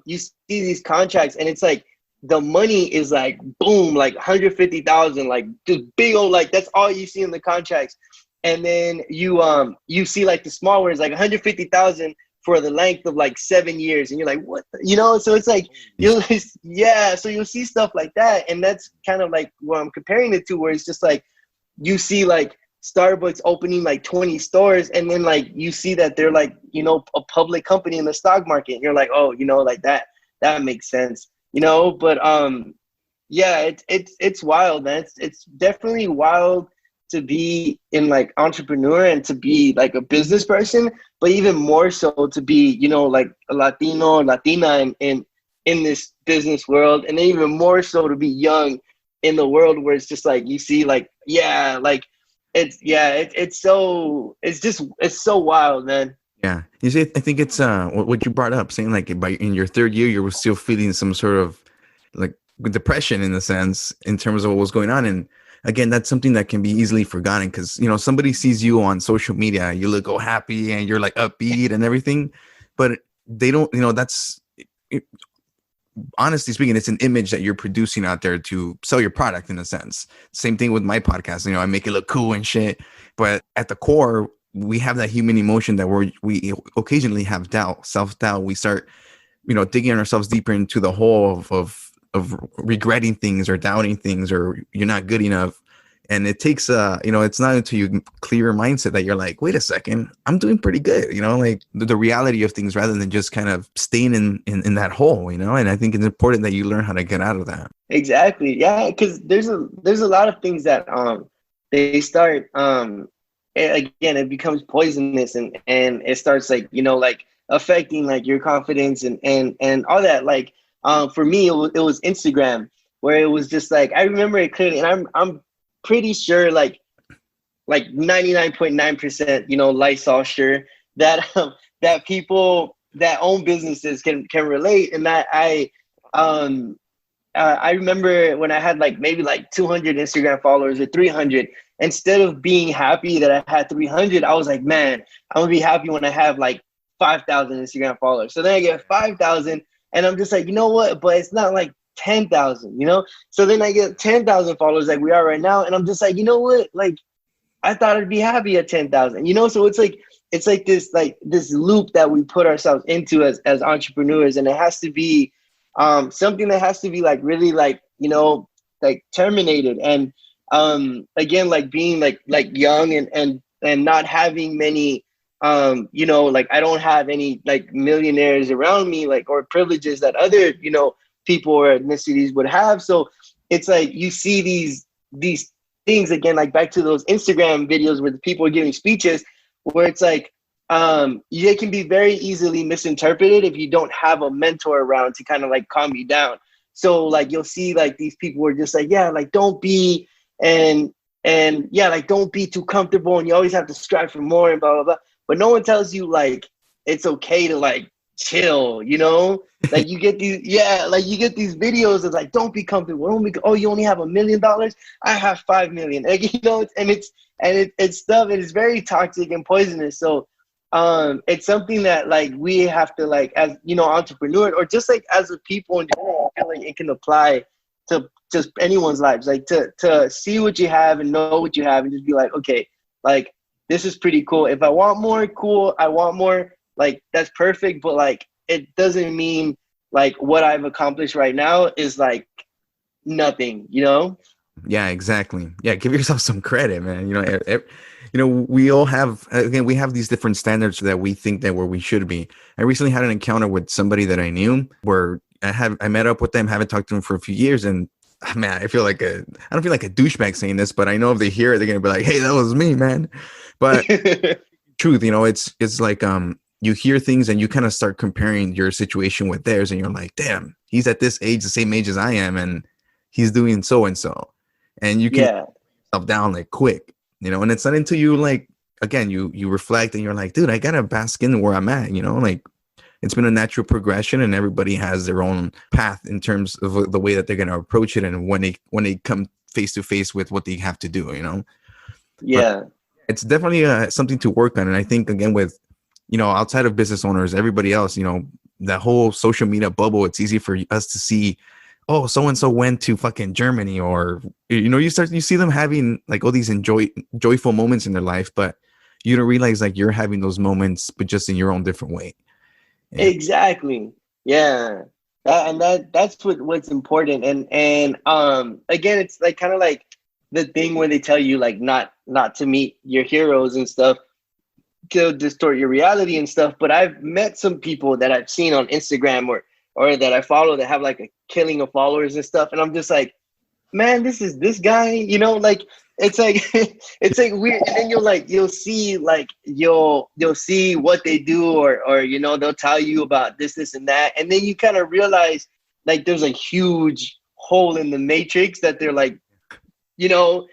you see these contracts, and it's like the money is like boom, like 150,000, like just big old, like that's all you see in the contracts. And then you see like the small ones, like 150,000 for the length of like 7 years, and you're like, what? You know, so it's like so you'll see stuff like that, and that's kind of like what I'm comparing it to, where it's just like you see like Starbucks opening like 20 stores, and then like you see that they're like, you know, a public company in the stock market, and you're like, oh, you know, like that makes sense, you know. But yeah, it's wild, man. It's definitely wild to be in like entrepreneur and to be like a business person, but even more so to be, you know, like a Latino or Latina in this business world, and even more so to be young in the world where it's just like you see like, yeah, like it's so wild, man. Yeah, you see, I think it's what you brought up, saying like in your third year you were still feeling some sort of like depression in a sense in terms of what was going on. And again, that's something that can be easily forgotten, because, you know, somebody sees you on social media, you look all happy and you're like upbeat and everything, but they don't, you know, honestly speaking, it's an image that you're producing out there to sell your product in a sense. Same thing with my podcast, you know, I make it look cool and shit, but at the core, we have that human emotion that we occasionally have doubt, self-doubt. We start, you know, digging ourselves deeper into the hole of regretting things or doubting things, or you're not good enough. And it takes you know, it's not until you clear your mindset that you're like, wait a second, I'm doing pretty good, you know, like the reality of things, rather than just kind of staying in that hole, you know. And I think it's important that you learn how to get out of that. Exactly. Yeah, because there's a lot of things that they start again, it becomes poisonous, and it starts like, you know, like affecting like your confidence and all that. Like for me, it was Instagram, where it was just like, I remember it clearly, and I'm pretty sure like 99.9%, you know, Lysol sure that that people that own businesses can relate. And that I remember when I had like maybe like 200 Instagram followers or 300, instead of being happy that I had 300, I was like, man, I'm gonna be happy when I have like 5,000 Instagram followers. So then I get 5,000, and I'm just like, you know what? But it's not like 10,000, you know? So then I get 10,000 followers like we are right now, and I'm just like, you know what? Like, I thought I'd be happy at 10,000, you know? So it's like this loop that we put ourselves into as entrepreneurs, and it has to be something that has to be like really like, you know, like terminated. And again, like being like young and not having many you know, like I don't have any like millionaires around me, like, or privileges that other, you know, people or ethnicities would have. So it's like you see these things again, like back to those Instagram videos where the people are giving speeches, where it's like they can be very easily misinterpreted if you don't have a mentor around to kind of like calm you down. So like you'll see like these people are just like, yeah, like don't be and yeah, like don't be too comfortable, and you always have to strive for more and blah blah blah. But no one tells you like it's okay to like chill, you know? Like you get these, like you get these videos of like, don't be comfortable. Oh, you only have $1 million? I have 5 million. Like, you know, it's stuff, and it's very toxic and poisonous. So it's something that like we have to, like, as you know, entrepreneur, or just like as a people in general, I feel like it can apply to just anyone's lives, like to see what you have and know what you have and just be like, okay, like this is pretty cool. If I want more, cool. I want more, like that's perfect. But like, it doesn't mean like what I've accomplished right now is like nothing, you know? Yeah, exactly. Yeah, give yourself some credit, man. You know, we all have, again, we have these different standards that we think that where we should be. I recently had an encounter with somebody that I knew where I met up with them, haven't talked to them for a few years, and man, I don't feel like a douchebag saying this, but I know if they hear it, they're gonna be like, "Hey, that was me, man." But truth, you know, it's like you hear things and you kind of start comparing your situation with theirs, and you're like, "Damn, he's at this age, the same age as I am, and he's doing so and so," and you can put yourself down like quick, you know. And it's not until you like again you reflect and you're like, "Dude, I gotta bask in where I'm at," you know, like. It's been a natural progression, and everybody has their own path in terms of the way that they're going to approach it, and when they come face to face with what they have to do, you know. Yeah, but it's definitely something to work on, and I think again with, you know, outside of business owners, everybody else, you know, that whole social media bubble, it's easy for us to see, oh, so and so went to fucking Germany, or you know, you see them having like all these joyful moments in their life, but you don't realize like you're having those moments, but just in your own different way. Yeah. Exactly. Yeah. That's what's important. And again, it's like kind of like the thing where they tell you like not to meet your heroes and stuff to distort your reality and stuff. But I've met some people that I've seen on Instagram or that I follow that have like a killing of followers and stuff, and I'm just like, man, this is this guy, you know, like it's like it's like weird. And then you'll see what they do, or you know, they'll tell you about this and that, and then you kind of realize like there's a huge hole in the matrix that they're like, you know,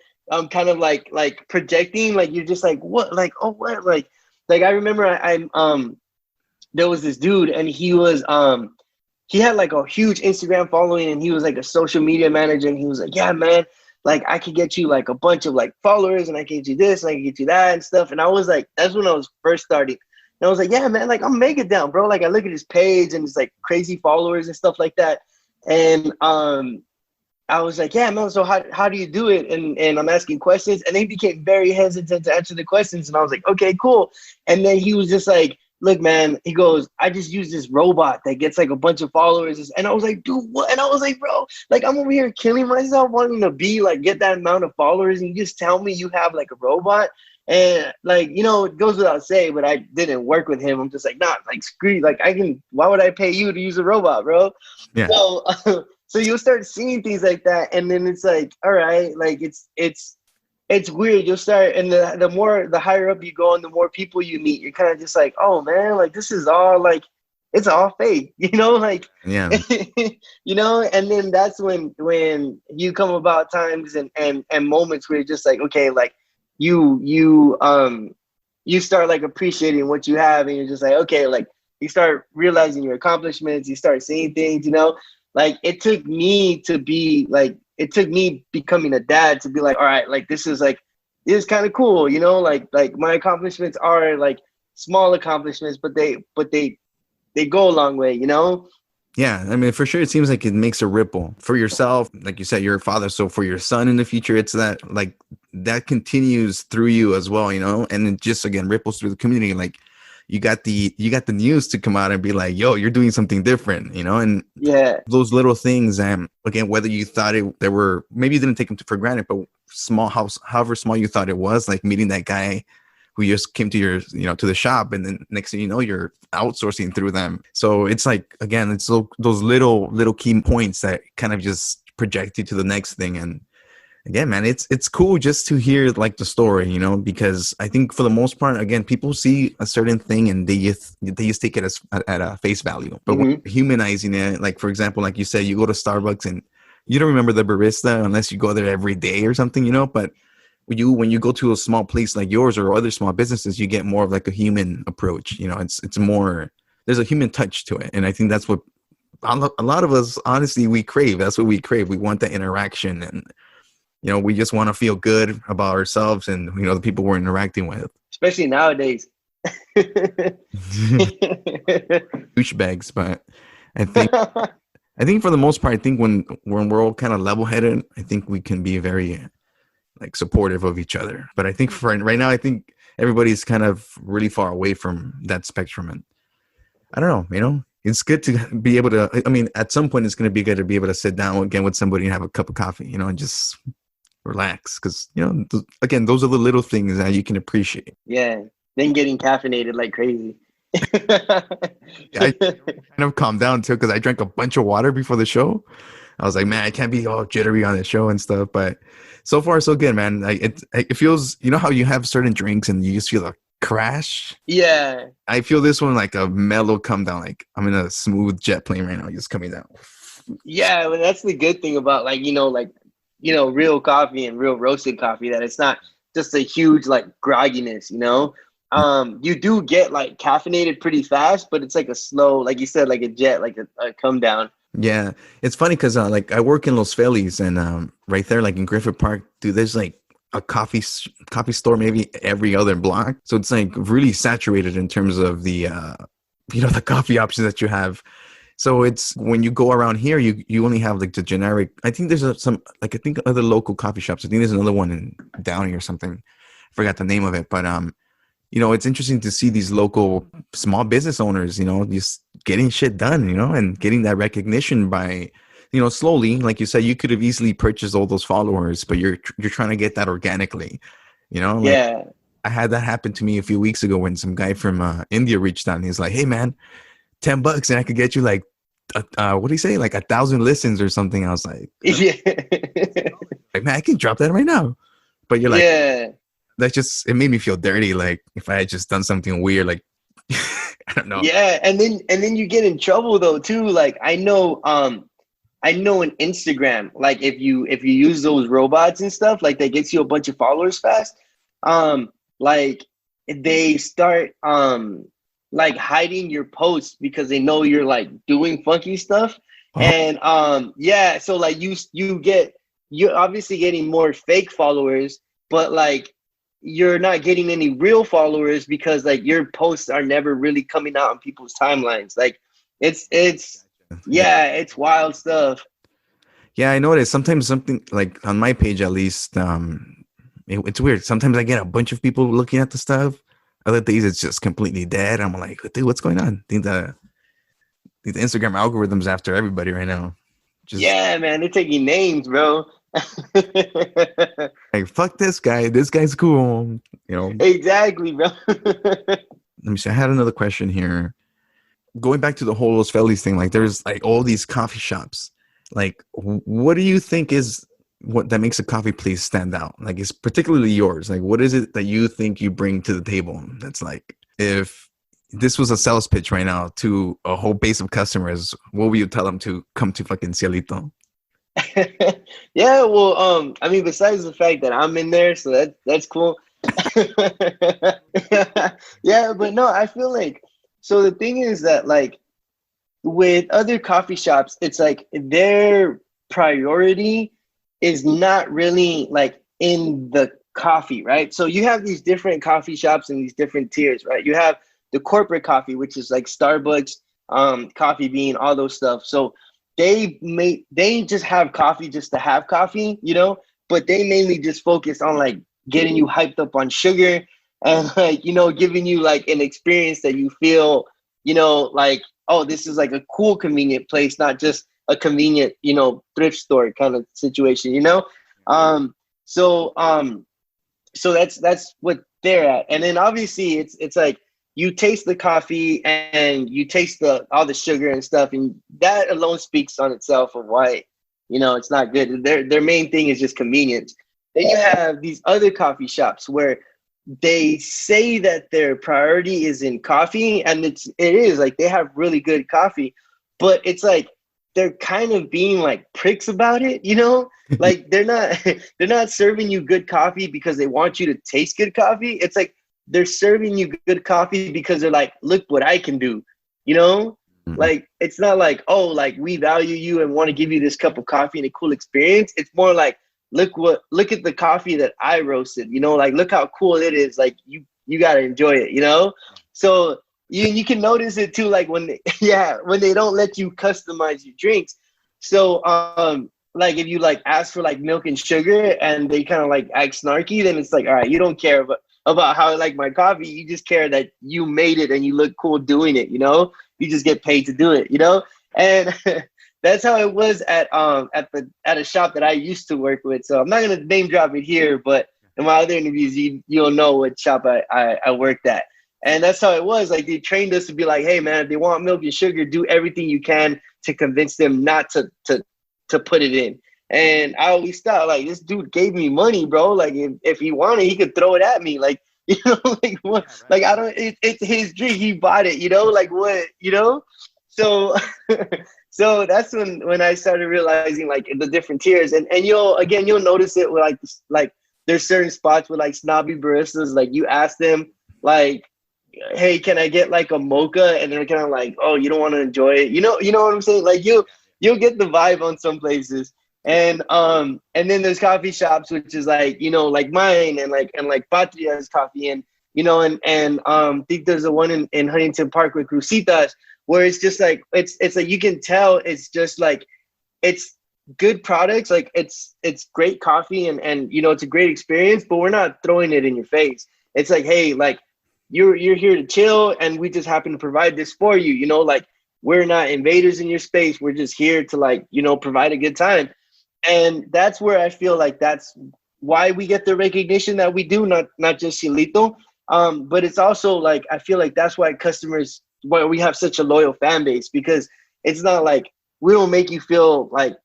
kind of like projecting. Like you're just like, what? Like, oh, what? Like I remember there was this dude, and he was he had like a huge Instagram following, and he was like a social media manager, and he was like, yeah, man, like I could get you like a bunch of like followers, and I can get you this, and I can get you that and stuff. And I was like, that's when I was first starting. And I was like, yeah, man, like I'm mega down, bro. Like I look at his page and it's like crazy followers and stuff like that. And I was like, yeah, man, so how do you do it? And I'm asking questions, and he became very hesitant to answer the questions. And I was like, okay, cool. And then he was just like, look, man, he goes, I just use this robot that gets like a bunch of followers. And I was like, dude, what? And I was like, bro, like I'm over here killing myself wanting to be like, get that amount of followers. And you just tell me you have like a robot. And like, you know, it goes without saying, but I didn't work with him. I'm just like, nah, like screw you. Like why would I pay you to use a robot, bro? Yeah. So you'll start seeing things like that. And then it's like, all right, like it's weird. You'll start, and the higher up you go and the more people you meet, you're kind of just like, oh man, like this is all like, it's all fake, you know, like, yeah, you know. And then that's when you come about times and moments where you're just like, okay, like you start like appreciating what you have, and you're just like, okay, like you start realizing your accomplishments, you start seeing things, you know. Like it took me becoming a dad to be like, all right, like this is kind of cool, you know, like my accomplishments are like small accomplishments, but they go a long way, you know? Yeah, I mean, for sure, it seems like it makes a ripple for yourself. Like you said, you're a father, so for your son in the future, it's that like that continues through you as well, you know, and it just again ripples through the community. Like you got the news to come out and be like, yo, you're doing something different, you know? And yeah, those little things, again, whether you thought they were, maybe you didn't take them for granted, but however small you thought it was, like meeting that guy who just came to your, you know, to the shop, and then next thing you know, you're outsourcing through them. So it's like, again, it's those little key points that kind of just project you to the next thing. And again, man, it's cool just to hear like the story, you know, because I think for the most part, again, people see a certain thing and they just take it as at a face value. But when you're humanizing it, like for example, like you said, you go to Starbucks and you don't remember the barista unless you go there every day or something, you know. But when you go to a small place like yours or other small businesses, you get more of like a human approach. You know, it's more there's a human touch to it. And I think that's what a lot of us, honestly, we crave. That's what we crave. We want that interaction, and we just want to feel good about ourselves and the people we're interacting with. Especially nowadays. Douchebags, but I think for the most part, I think when we're all kind of level-headed, I think we can be very like supportive of each other. But I think for right now, I think everybody's kind of really far away from that spectrum, and I don't know, it's good to be able to, I mean, at some point it's going to be good to be able to sit down again with somebody and have a cup of coffee, and just relax. Because, again, those are the little things that you can appreciate. Yeah. Then getting caffeinated like crazy. I kind of calmed down too, because I drank a bunch of water before the show. I was like, man, I can't be all jittery on the show and stuff. But so far, so good, man. Like it feels, how you have certain drinks and you just feel a crash. Yeah. I feel this one like a mellow come down. Like I'm in a smooth jet plane right now, just coming down. Yeah, well, that's the good thing about real coffee and real roasted coffee, that it's not just a huge like grogginess. You do get like caffeinated pretty fast, but it's like a slow, like you said, like a jet, like a come down. Yeah, it's funny because like I work in Los Feliz, and right there, like in Griffith Park, dude, there's like a coffee store maybe every other block. So it's like really saturated in terms of the the coffee options that you have. So it's when you go around here, you only have like the generic. I think there's some I think other local coffee shops. I think there's another one in Downey or something. I forgot the name of it, but it's interesting to see these local small business owners, just getting shit done, and getting that recognition by, slowly. Like you said, you could have easily purchased all those followers, but you're trying to get that organically, Yeah. I had that happen to me a few weeks ago when some guy from India reached out and he's like, hey man, $10 and I could get you like, what do you say? Like 1,000 listens or something. I was like, yeah, like, man, I can drop that right now. But you're like, yeah. It made me feel dirty. Like if I had just done something weird, like, I don't know. Yeah. And then you get in trouble though, too. Like I know in Instagram, like if you use those robots and stuff, like that gets you a bunch of followers fast. Like they start, like hiding your posts because they know you're like doing funky stuff. And, yeah. So like you're obviously getting more fake followers, but like, you're not getting any real followers because like your posts are never really coming out on people's timelines. Like it's wild stuff. Yeah, I noticed sometimes something like on my page, at least, it's weird. Sometimes I get a bunch of people looking at the stuff. Other days it's just completely dead. I'm like, dude, what's going on? I think the Instagram algorithm's after everybody right now. Yeah, man, they're taking names, bro. Like, fuck this guy. This guy's cool. Exactly, bro. Let me see. I had another question here. Going back to the whole Los Feliz thing, like there's like all these coffee shops. Like, what do you think is what that makes a coffee place stand out? Like, it's particularly yours. Like, what is it that you think you bring to the table? That's like, if this was a sales pitch right now to a whole base of customers, what would you tell them to come to fucking Cielito? Yeah, well, I mean, besides the fact that I'm in there, so that's cool. Yeah, but no, I feel like, so the thing is that like with other coffee shops, it's like their priority is not really like in the coffee, right? So you have these different coffee shops and these different tiers, right? You have the corporate coffee, which is like Starbucks, Coffee Bean, all those stuff. So they just have coffee just to have coffee, but they mainly just focus on like getting you hyped up on sugar and like, giving you like an experience that you feel, like, oh, this is like a cool, convenient place, not just a convenient, thrift store kind of situation, So that's what they're at. And then obviously it's like, you taste the coffee and you taste all the sugar and stuff, and that alone speaks on itself of why, it's not good. Their main thing is just convenience. Then you have these other coffee shops where they say that their priority is in coffee, and it is like they have really good coffee, but it's like they're kind of being like pricks about it, like they're not serving you good coffee because they want you to taste good coffee. It's like they're serving you good coffee because they're like, look what I can do, you know? Mhm. Like, it's not like, oh, like we value you and want to give you this cup of coffee and a cool experience. It's more like, look at the coffee that I roasted, you know, like look how cool it is. Like you gotta enjoy it, you know? So you can notice it too, like when they, yeah, when they don't let you customize your drinks. So like if you like ask for like milk and sugar and they kind of like act snarky, then it's like, all right, you don't care about how I like my coffee. You just care that you made it and you look cool doing it, you know? You just get paid to do it, you know? And that's how it was at a shop that I used to work with. So I'm not gonna name drop it here, but in my other interviews, you'll know what shop I worked at. And that's how it was. Like they trained us to be like, hey man, if they want milk and sugar, do everything you can to convince them not to put it in. And I always thought, like, this dude gave me money, bro. Like if he wanted, he could throw it at me. Like, you know, like what? Yeah, right. Like I don't. It's his drink. He bought it. You know, like what? You know. So, so that's when I started realizing like the different tiers, and you'll notice it with like there's certain spots with like snobby baristas. Like you ask them like, hey, can I get like a mocha? And they're kind of like, oh, you don't want to enjoy it. You know what I'm saying? Like you'll get the vibe on some places. And then there's coffee shops, which is like, you know, like mine and like Patria's coffee. And, you know, and I think there's a one in Huntington Park with Crucitas where it's just like, it's like, you can tell it's just like, it's good products. Like it's great coffee and, you know, it's a great experience, but we're not throwing it in your face. It's like, hey, like you're here to chill and we just happen to provide this for you. You know, like we're not invaders in your space. We're just here to like, you know, provide a good time. And that's where I feel like that's why we get the recognition that we do, not just Cielito. But it's also like, I feel like that's why we have such a loyal fan base, because it's not like we don't make you feel like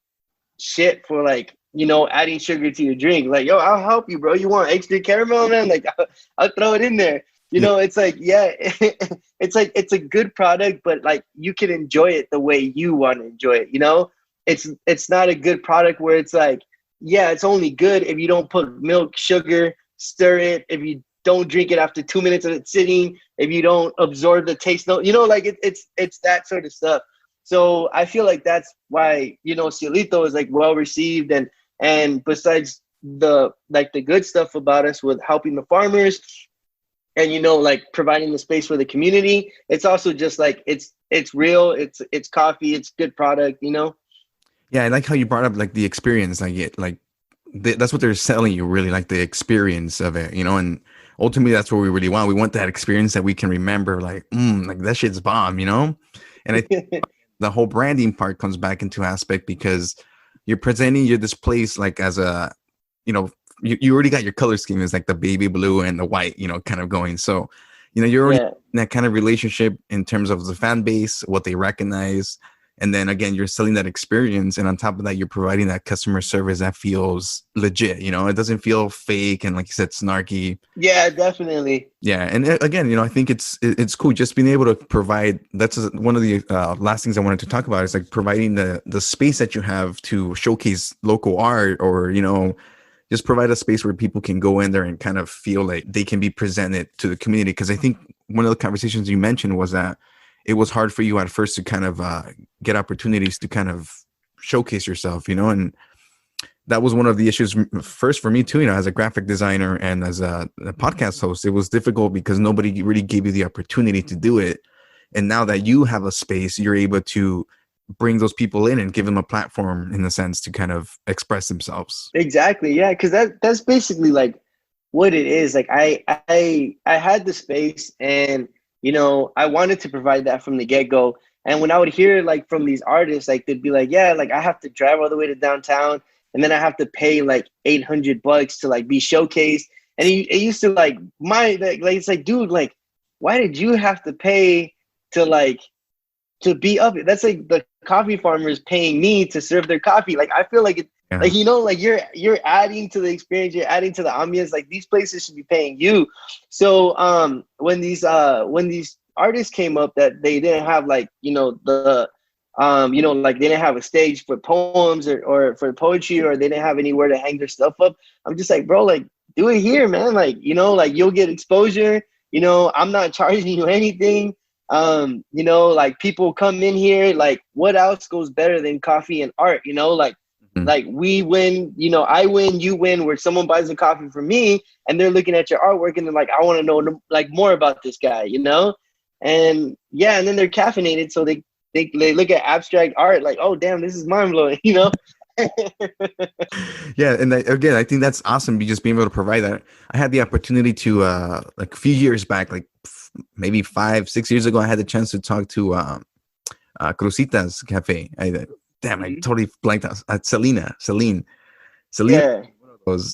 shit for like, you know, adding sugar to your drink. Like, yo, I'll help you, bro. You want extra caramel, man? Like, I'll throw it in there. You know, it's like, yeah, it's like, it's a good product, but like you can enjoy it the way you want to enjoy it, you know? It's not a good product where it's like, yeah, it's only good if you don't put milk, sugar, stir it, if you don't drink it after 2 minutes of it sitting, if you don't absorb the taste note, you know, like it's that sort of stuff. So I feel like that's why, you know, Cielito is like well received, and besides the good stuff about us with helping the farmers and, you know, like providing the space for the community, it's also just like it's real, it's coffee, it's good product, you know. Yeah, I like how you brought up like the experience, that's what they're selling you, really, like the experience of it, you know. And ultimately, that's what we really want. We want that experience that we can remember, like that shit's bomb, you know. And I think the whole branding part comes back into aspect because you're presenting this place like as a, you know, you already got your color scheme is like the baby blue and the white, you know, kind of going. So, you know, you're already in that kind of relationship in terms of the fan base, what they recognize. And then again, you're selling that experience. And on top of that, you're providing that customer service that feels legit. You know, it doesn't feel fake. And like you said, snarky. Yeah, definitely. Yeah. And again, you know, I think it's cool just being able to provide. That's one of the last things I wanted to talk about is like providing the space that you have to showcase local art, or, you know, just provide a space where people can go in there and kind of feel like they can be presented to the community. Because I think one of the conversations you mentioned was that it was hard for you at first to kind of get opportunities to kind of showcase yourself, you know, and that was one of the issues first for me too, you know, as a graphic designer and as a podcast host. It was difficult because nobody really gave you the opportunity to do it. And now that you have a space, you're able to bring those people in and give them a platform in a sense to kind of express themselves. Exactly. Yeah. Cause that's basically like what it is. Like I had the space and, you know, I wanted to provide that from the get-go. And when I would hear like from these artists, like they'd be like, yeah, like I have to drive all the way to downtown and then I have to pay like $800 to like be showcased. And it used to like it's like, dude, like, why did you have to pay to be up? That's like the coffee farmers paying me to serve their coffee. Like, I feel like it, like, you know, like you're adding to the experience, you're adding to the ambience. Like these places should be paying you. So when these artists came up that they didn't have like, you know, the you know, like they didn't have a stage for poems or for poetry, or they didn't have anywhere to hang their stuff up. I'm just like, bro, like do it here, man. Like, you know, like you'll get exposure, you know, I'm not charging you anything. You know, like people come in here, like what else goes better than coffee and art? You know, like we win, you know, I win, you win, where someone buys a coffee from me and they're looking at your artwork and they're like, I want to know like more about this guy, you know? And yeah, and then they're caffeinated. So they look at abstract art like, oh, damn, this is mind blowing, you know? Yeah, and again, I think that's awesome. Just being able to provide that. I had the opportunity to, like a few years back, like maybe 5-6 years ago, I had the chance to talk to Crucita's Cafe. I totally blanked out. Celine. Yeah.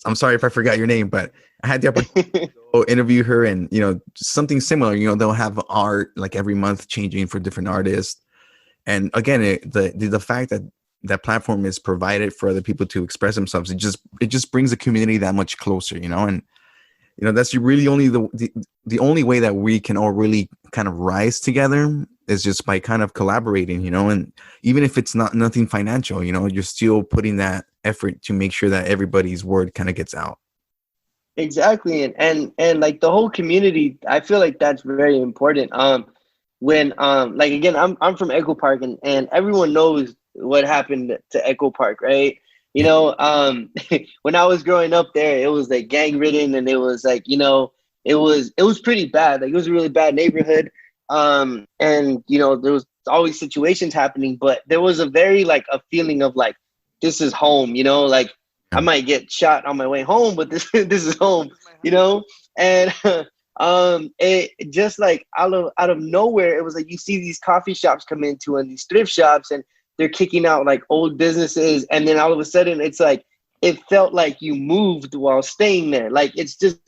I'm sorry if I forgot your name, but I had the opportunity to go interview her, and you know, something similar. You know, they'll have art like every month changing for different artists, and again, the fact that that platform is provided for other people to express themselves, it just brings the community that much closer. You know, and you know, that's really only the only way that we can all really kind of rise together is just by kind of collaborating, you know, and even if it's nothing financial, you know, you're still putting that effort to make sure that everybody's word kind of gets out. Exactly. And like the whole community, I feel like that's very important. When like again, I'm from Echo Park, and everyone knows what happened to Echo Park, right? You know, when I was growing up there, it was like gang ridden, and it was like, you know, it was pretty bad. Like it was a really bad neighborhood. And you know, there was always situations happening, but there was a very like a feeling of like, this is home, you know, like I might get shot on my way home, but this is home, you know? And it just like out of nowhere, it was like you see these coffee shops come into and these thrift shops, and they're kicking out like old businesses, and then all of a sudden it's like it felt like you moved while staying there. Like it's just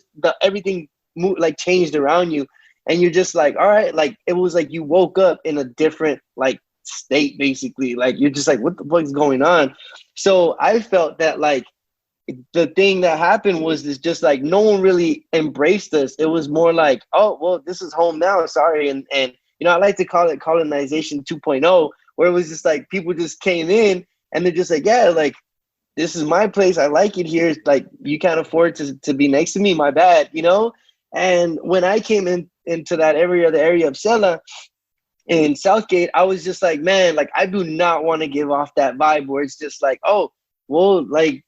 everything like changed around you, and you're just like, all right, like it was like you woke up in a different like state, basically. Like you're just like, what the fuck is going on? So I felt that like the thing that happened was this, just like no one really embraced us. It was more like, oh well, this is home now, sorry. And you know, I like to call it colonization 2.0, where it was just like people just came in and they're just like, yeah, like this is my place, I like it here, like you can't afford to be next to me, my bad, you know. And when I came into that area, the area of Sela in Southgate, I was just like, man, like I do not want to give off that vibe where it's just like, oh well, like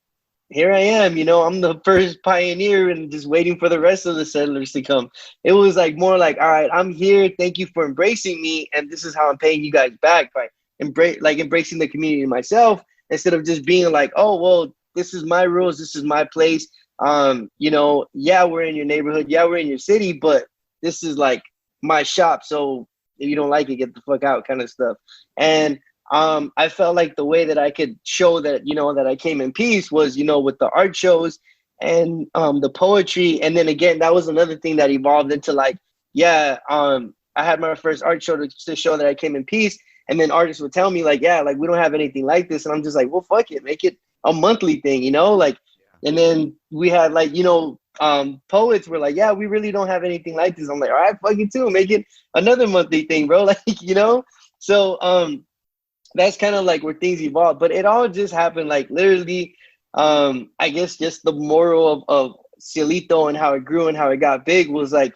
here I am, you know, I'm the first pioneer and just waiting for the rest of the settlers to come. It was like more like, all right, I'm here, thank you for embracing me, and this is how I'm paying you guys back, by embracing the community myself, instead of just being like, oh well, this is my rules, this is my place. You know, yeah, we're in your neighborhood, yeah, we're in your city, but this is like my shop, so if you don't like it, get the fuck out, kind of stuff. And I felt like the way that I could show that, you know, that I came in peace was, you know, with the art shows and the poetry. And then again, that was another thing that evolved into like, yeah, I had my first art show to show that I came in peace. And then artists would tell me like, yeah, like we don't have anything like this. And I'm just like, well, fuck it, make it a monthly thing, you know, like. And then we had like, you know, poets were like, yeah, we really don't have anything like this. I'm like, all right, fuck it too, make it another monthly thing, bro. Like, you know, so that's kind of like where things evolved. But it all just happened like literally, I guess just the moral of Cielito and how it grew and how it got big was like,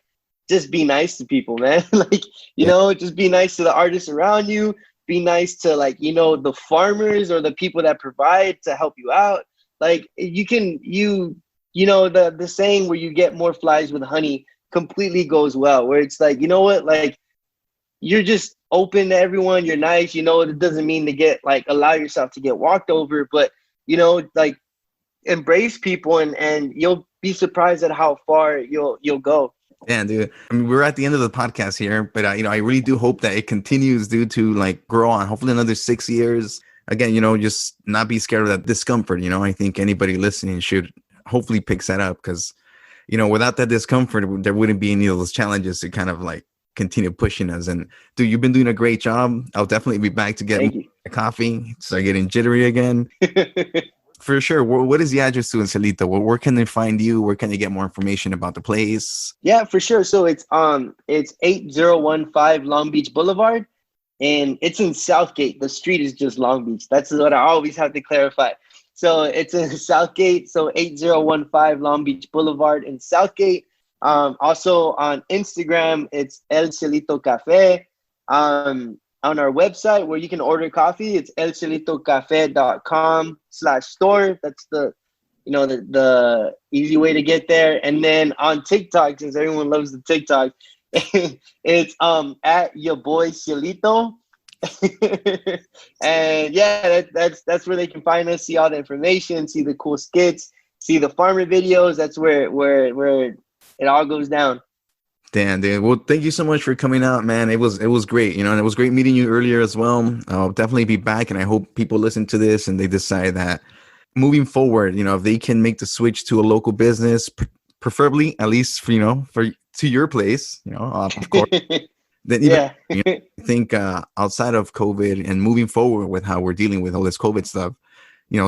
just be nice to people, man. Like, you know, just be nice to the artists around you, be nice to like, you know, the farmers or the people that provide to help you out. Like you know, the saying where you get more flies with honey completely goes well, where it's like, you know what, like you're just open to everyone, you're nice, you know, it doesn't mean to get like allow yourself to get walked over, but you know, like embrace people and you'll be surprised at how far you'll go. Yeah, dude. I mean, we're at the end of the podcast here, but you know, I really do hope that it continues, dude, to like grow on. Hopefully, another 6 years. Again, you know, just not be scared of that discomfort. You know, I think anybody listening should hopefully picks that up because, you know, without that discomfort, there wouldn't be any of those challenges to kind of like continue pushing us. And dude, you've been doing a great job. I'll definitely be back to get a coffee, start getting jittery again. For sure. What is the address to in Cielito? Where can they find you? Where can they get more information about the place? Yeah, for sure. So it's 8015 Long Beach Boulevard, and it's in Southgate. The street is just Long Beach. That's what I always have to clarify. So it's in Southgate. So 8015 Long Beach Boulevard in Southgate. Also on Instagram, it's El Cielito Cafe. On our website where you can order coffee. It's elcielitocafe.com/store. That's the easy way to get there. And then on TikTok, since everyone loves the TikTok, it's at your boy Cielito. And yeah, that's where they can find us, see all the information, see the cool skits, see the farmer videos. That's where it all goes down. Damn, dude. Well, thank you so much for coming out, man. It was great, and it was great meeting you earlier as well. I'll definitely be back, and I hope people listen to this and they decide that moving forward, if they can make the switch to a local business, preferably at least for to your place, of course. Then even, I think outside of COVID and moving forward with how we're dealing with all this COVID stuff,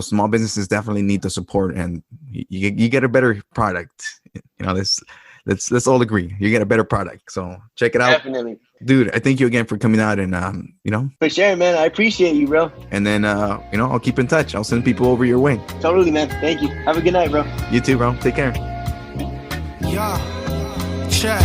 small businesses definitely need the support, and you get a better product. Let's all agree. You get a better product. So check it out. Definitely. Dude, I thank you again for coming out and, For sure, man. I appreciate you, bro. And then, I'll keep in touch. I'll send people over your way. Totally, man. Thank you. Have a good night, bro. You too, bro. Take care. Yeah. Check.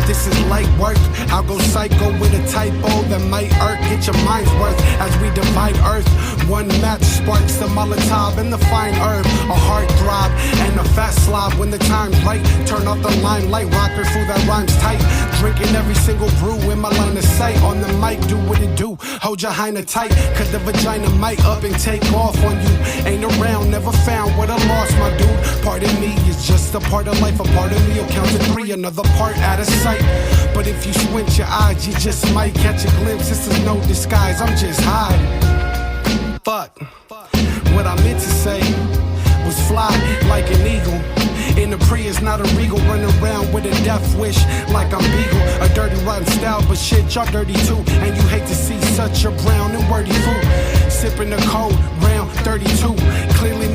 This is light work. I'll go psycho with a typo that might irk. Get your mind's worth as we divide earth. One match sparks the Molotov and the fine herb. A heart throb and a fat slob when the time's right. Turn off the limelight, rocker fool that rhymes tight. Drinking every single brew in my line of sight. On the mic, do what it do. Hold your hyena tight, cause the vagina might up and take off on you. Ain't around, never found what I lost, my dude. Part of me is just a part of life. A part of me will count to 3, another part out of sight. But if you squint your eyes, you just might catch a glimpse. This is no disguise, I'm just high. Fuck. What I meant to say was fly like an eagle. In the Prius, not a regal. Running around with a death wish like I'm Beagle. A dirty rotten style, but shit, y'all dirty too. And you hate to see such a brown and wordy fool. Sipping the cold round 32. Clearly